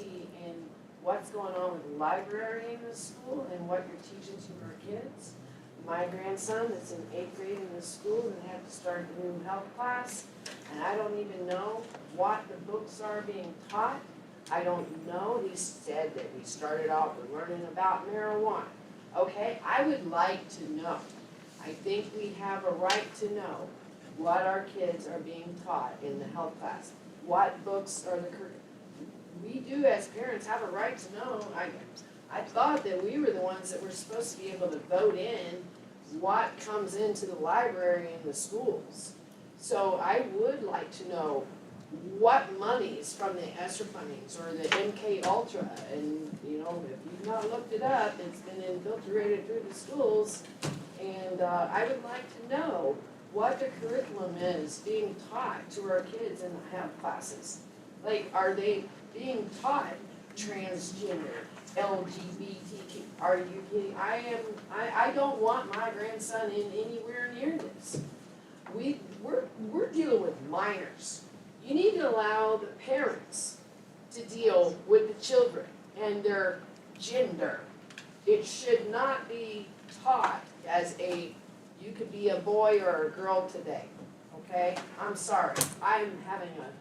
and what's going on with the library in the school and what you're teaching to our kids. My grandson that's in 8th grade in the school and had to start a new health class, and I don't even know what the books are being taught. I don't know. He said that we started off with learning about marijuana. Okay, I would like to know. I think we have a right to know what our kids are being taught in the health class. What books are the curriculum? We do as parents have a right to know. I thought that we were the ones that were supposed to be able to vote in what comes into the library in the schools. So I would like to know what monies from the ESSER fundings or the MK Ultra, and you know, if you've not looked it up, it's been infiltrated through the schools. And I would like to know what the curriculum is being taught to our kids in the health classes. Like, are they being taught transgender, LGBTQ? Are you kidding? I don't want my grandson in anywhere near this. We're dealing with minors. You need to allow the parents to deal with the children and their gender. It should not be taught as you could be a boy or a girl today, okay? I'm sorry, I'm having a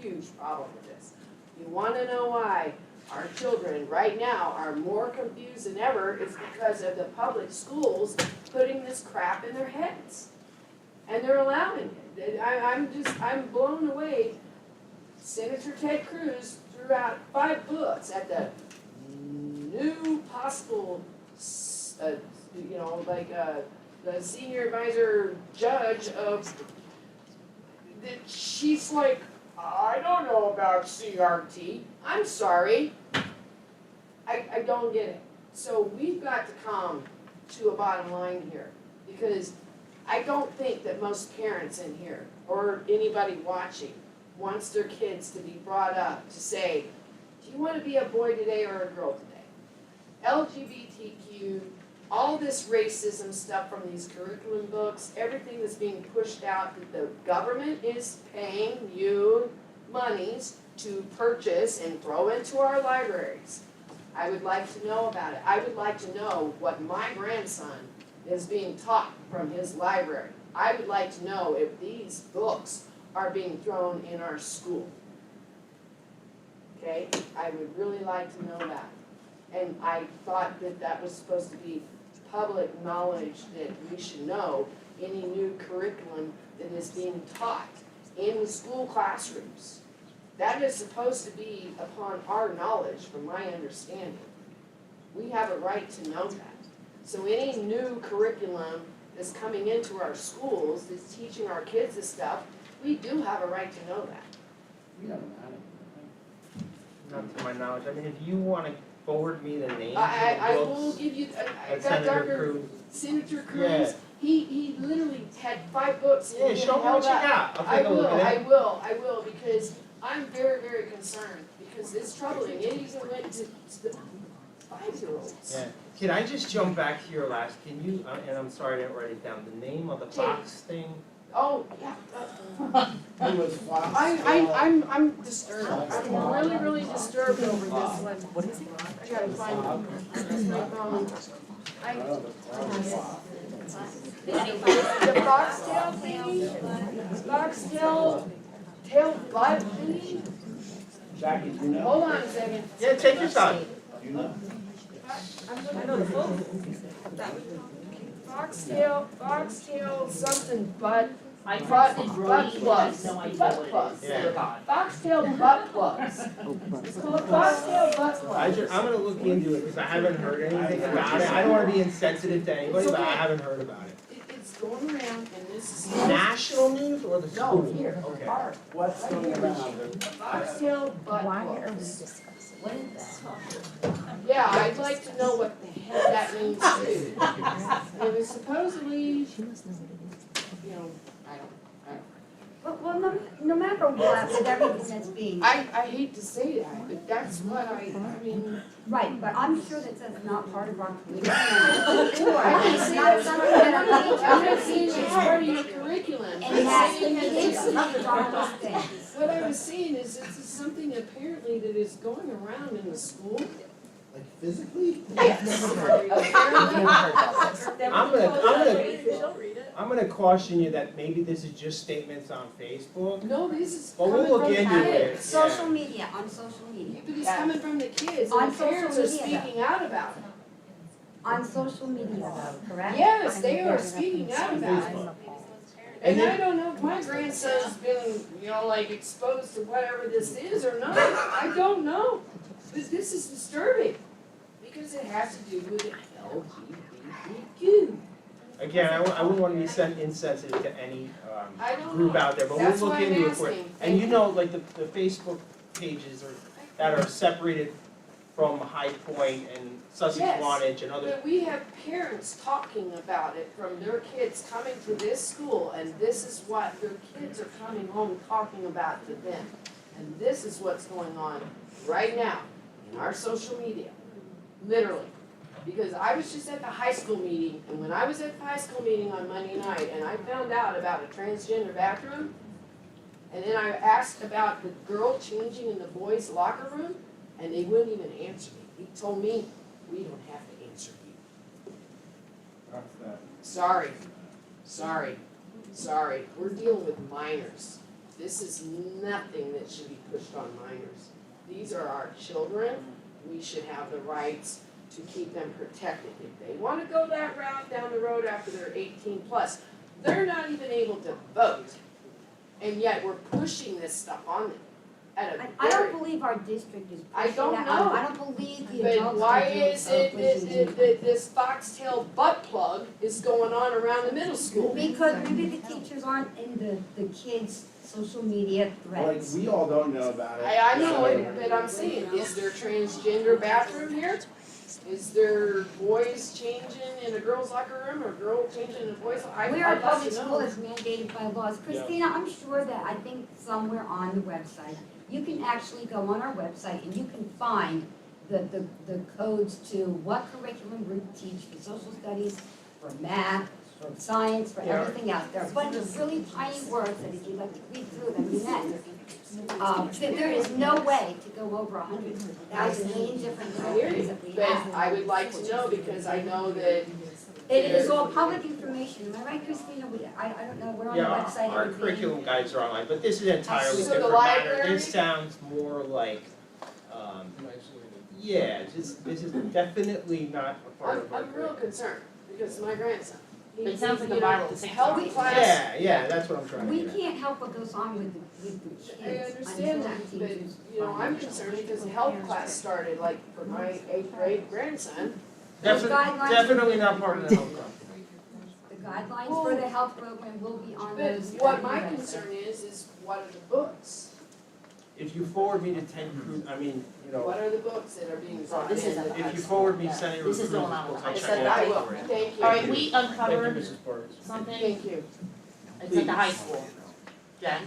huge problem with this. You wanna know why our children right now are more confused than ever? It's because of the public schools putting this crap in their heads. And they're allowing it. I'm blown away. Senator Ted Cruz threw out 5 books at the new possible, the senior advisor judge of, that she's like, I don't know about CRT. I'm sorry. I don't get it. So we've got to come to a bottom line here, because I don't think that most parents in here or anybody watching wants their kids to be brought up to say, do you want to be a boy today or a girl today? LGBTQ, all this racism stuff from these curriculum books, everything that's being pushed out, that the government is paying you monies to purchase and throw into our libraries. I would like to know about it. I would like to know what my grandson is being taught from his library. I would like to know if these books are being thrown in our school. Okay, I would really like to know that. And I thought that that was supposed to be public knowledge, that we should know any new curriculum that is being taught in the school classrooms. That is supposed to be upon our knowledge, from my understanding. We have a right to know that. So any new curriculum that's coming into our schools, that's teaching our kids this stuff, we do have a right to know that. We haven't had it. Not to my knowledge. I mean, if you wanna forward me the names of I the will books give you, I that got Senator Dr. Cruz. Senator Cruz, Yeah. he literally had 5 books and Yeah, he show me held what you up. got. I'll take a look at it. I will, because I'm very, very concerned, because it's troubling. It even went to the 5-year-olds. Yeah. Can I just jump back to your last, can you, and I'm sorry I didn't write it down, the name of the box thing? Oh, yeah. It was Fox. I'm disturbed. I'm really, really disturbed over this one. What is it? I gotta find it. My phone. The foxtail thingy, foxtail, tail butt thingy? Jackie, do you know? Hold on a second. Yeah, take your time. Do you know? I know the full. Foxtail, something butt. I Butt- texted butt Brody, he has plugs. no idea Butt what it plugs. is. Yeah. Foxtail butt plugs. It's called foxtail butt plugs. I'm gonna look into it, because I haven't heard anything about it. I don't wanna be insensitive to anybody, but I haven't heard about it. It's going around and this is. National news or the school? No, here, Okay. our, What's going around? foxtail butt plugs. discussing? What is that? Yeah, I'd like to know what the heck that means too. It was supposedly, you know, Well, no matter what, with everything that's being, I hate to say that, but that's what I mean. right, but I'm sure that that's not part of our curriculum. I It's didn't say not that's something part that of our I'm not teachers saying it's part of your curriculum. and I'm that's saying the that kids it's- not drama things. What I was saying is it's something apparently that is going around in the school. Like physically? I'm gonna caution you that maybe this is just statements on Facebook. No, this is But we'll coming look from the into kids. it. Social media, on social media, But it's coming from the kids On and the parents are social media, speaking out about it. on social media though, correct? Yes, they are speaking out about it. And I don't know if my grandson's been, you know, like exposed to whatever this is or not. I don't know. But this is disturbing because it has to do with the LGBTQ. Again, I wouldn't wanna be insensitive to any, I don't group know. out there, but That's we'll look why I'm into it for you. asking. And you know, like the Facebook pages that are separated from High Point and Sussex-Wantage and other. But we have parents talking about it from their kids coming to this school, and this is what their kids are coming home talking about to them. And this is what's going on right now in our social media, literally. Because I was just at the high school meeting, and when I was at the high school meeting on Monday night, and I found out about a transgender bathroom, and then I asked about the girl changing in the boys' locker room, and they wouldn't even answer me. He told me, we don't have to answer you. Sorry, we're dealing with minors. This is nothing that should be pushed on minors. These are our children, we should have the rights to keep them protected. If they wanna go that route down the road after they're 18 plus, they're not even able to vote. And yet we're pushing this stuff on them at a I very. don't believe our district is I pushing don't that. know. I don't believe the But adults why are doing is it pushing that this foxtail butt plug is going on around the middle school? Because maybe the teachers aren't in the kids' social media Like, threads. we all don't know about it. I know so- it, but I'm saying, is there transgender bathroom here? Is there boys changing in a girl's locker room or girl changing in a boys' locker room? We are a I'd love public to school, know. it's mandated by laws. Christina, I'm sure that, I think somewhere on the website, you can actually go on our website and you can find the codes to what curriculum we teach for social studies, for math, for science, for Yeah. everything else. There are a bunch of really tiny words that if you like to read through them, you can. There is no way to go over 100,000 million different I hear things you, that we but have. I would like to know because I know that It is all public information, am I right, Christina? I don't know, we're on the Yeah, website. our it would be- curriculum guides are online, but this is an entirely So the different matter. library? This sounds more like, yeah, this is definitely not a part of our I'm real curriculum. concerned because my grandson, But it sounds like a you know, viral his thing. health class. Yeah, that's what I'm trying to We get at. can't help what goes on with the kids. I understand that, until but, the teachers you know, find I'm out. concerned because the health class started, like, for my 8th grade grandson. Those guidelines- Definitely not part of the health club. The guidelines for the health program will be on But those. what my concern is what are the books? If you forward me to 10 crew, I mean, you know, What are the books that are being brought This in? is a- if you forward me Senator This is Cruz's going on books, with I'll the check high it I out will, for you. thank you. Alright, we Thank you, uncovered Mrs. Burns. something, Thank you. it's at the high school. Jen?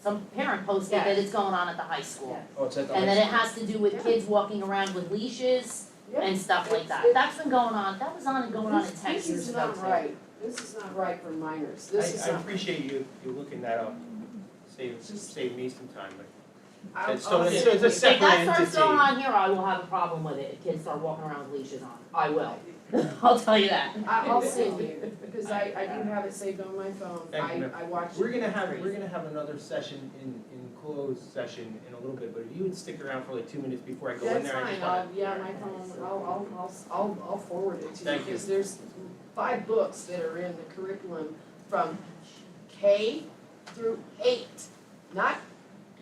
Some parent posted that it's going on at the high school. Oh, it's at the And then high it has to do with kids walking around with leashes and stuff like that. That's been going on, that was on and going on in 10 This years is ago not too. right. This is not right for minors. This is I not. appreciate you looking that up. Save me some time, but I'll- it's, so I'll it's a say- separate If that entity. starts going on here, I will have a problem with it, if kids start walking around with leashes on, I will. I'll tell you that. I'll send you, because I do have it saved on my phone. Thank you, ma'am. I watched it. We're gonna have another session in closed session in a little bit, but if you would stick around for like 2 minutes before I go in That's there, I fine, just wanna. yeah, my phone, I'll forward it to you, Thank you. because there's 5 books that are in the curriculum from K through 8, not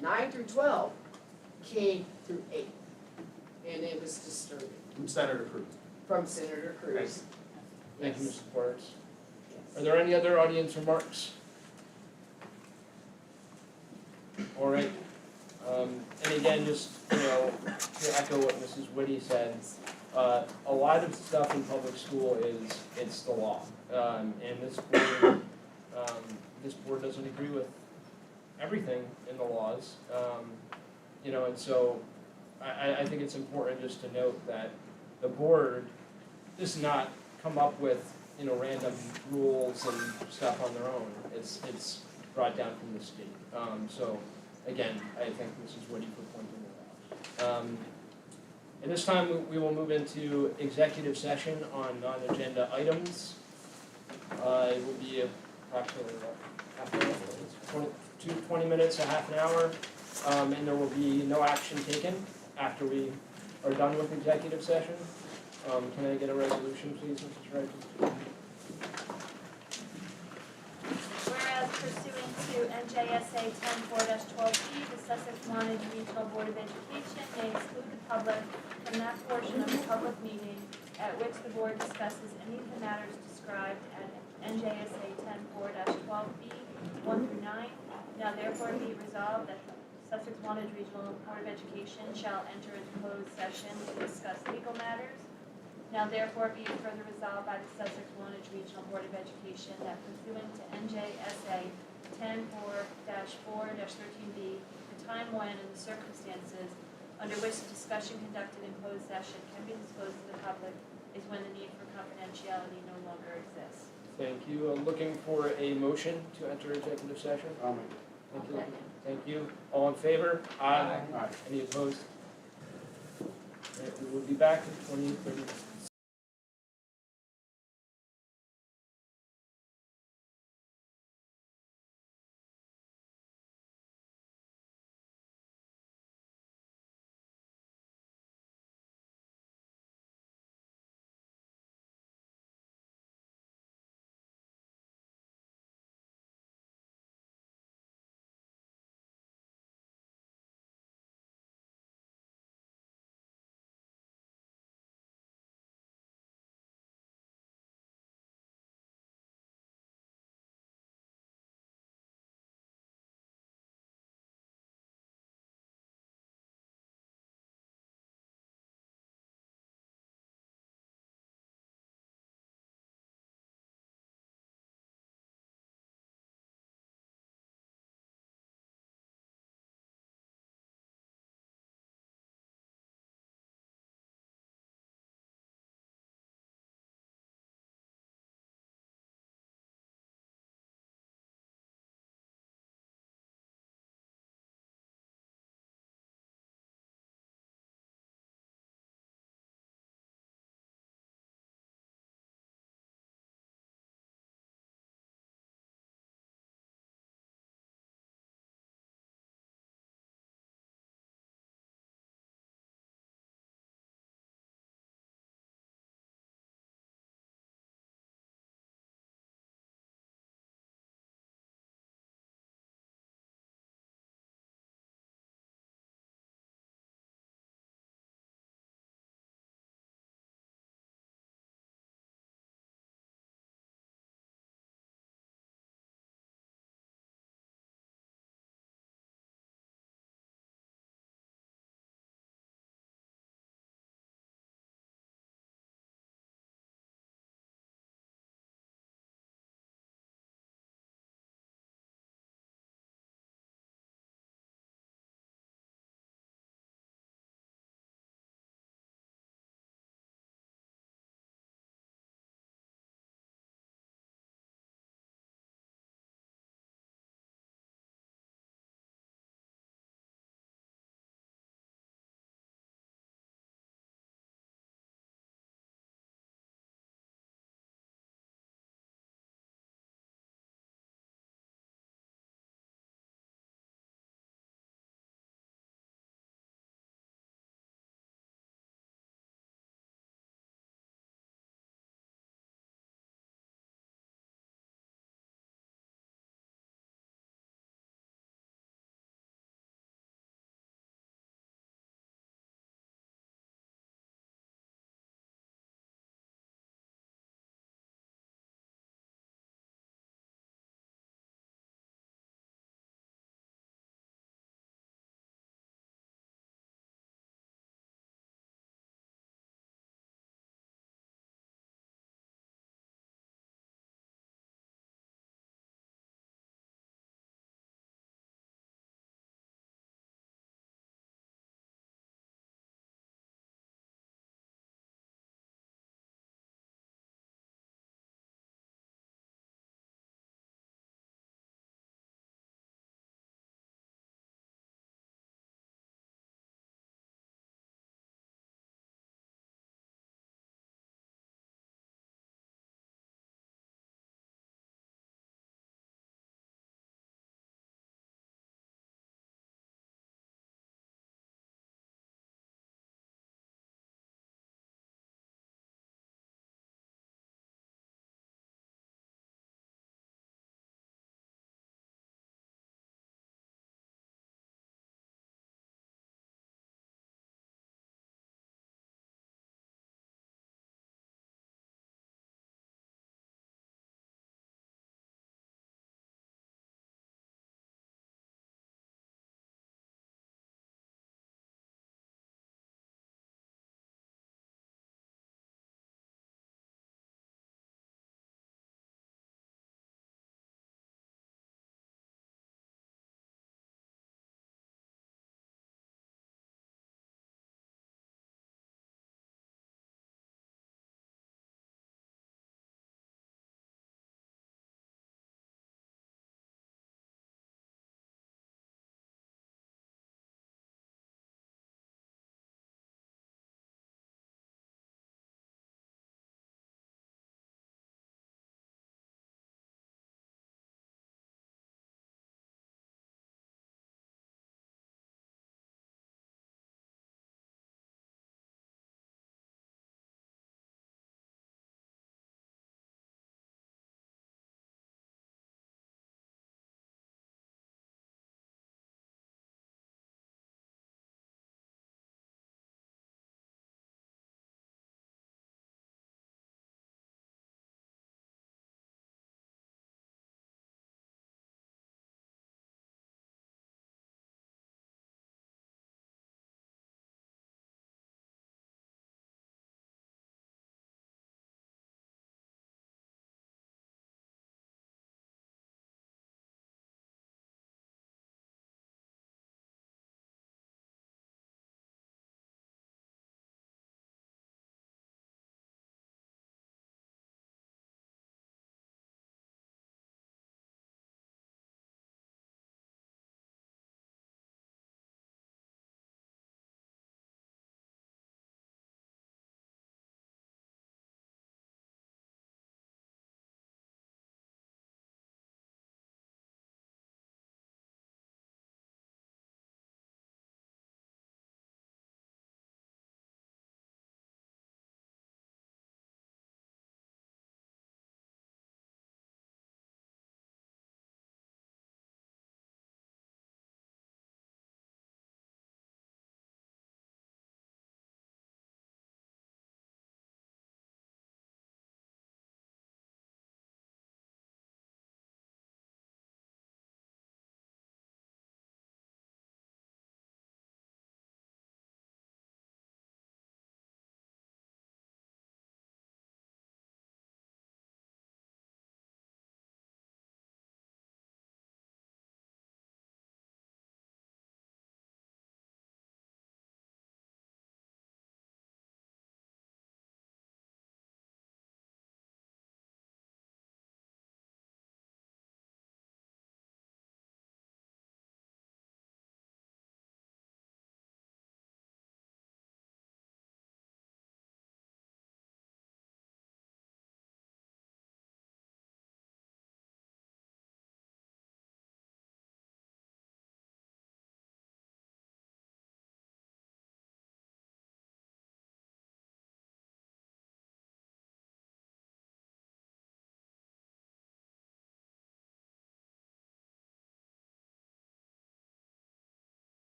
9 through 12, K through 8. And it was disturbing, From Senator Cruz. from Senator Cruz. Thank you, Yes. Mrs. Parks. Yes. Are there any other audience remarks? All right. And again, just, to echo what Mrs. Whitty said, a lot of stuff in public school it's the law. And this board doesn't agree with everything in the laws. And so I think it's important just to note that the board does not come up with, random rules and stuff on their own. It's brought down from the state. So again, I thank Mrs. Woody for pointing that out. At this time, we will move into executive session on non-agenda items. It will be approximately half an hour, 20 minutes, a half an hour. And there will be no action taken after we are done with executive session. Can I get a resolution, please, Mrs. Wright? Whereas pursuant to NJSA 10-4-12B, the Sussex-Wantage Regional Board of Education may exclude the public from that portion of the public meeting at which the board discusses any of the matters described at NJSA 10-4-12B 1 through 9. Now therefore be resolved that the Sussex-Wantage Regional Board of Education shall enter into closed session to discuss legal matters. Now therefore be it further resolved by the Sussex-Wantage Regional Board of Education that pursuant to NJSA 10-4-4-13B, the time when and the circumstances under which the discussion conducted in closed session can be disclosed to the public is when the need for confidentiality no longer exists. Thank you. I'm looking for a motion to enter executive session. Thank you. Thank you. All in favor? Aye. Any opposed? All right, we will be back in 20, 30.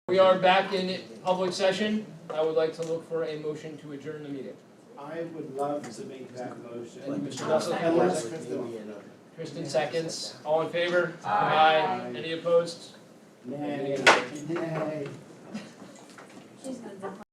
We are back in public session. I would like to look for a motion to adjourn the meeting. I would love to make that motion. And Mr. Russell, Unless Kristen. Kristen seconds. All in favor? Aye. Any opposed? Nay. Nay. She's gonna decline.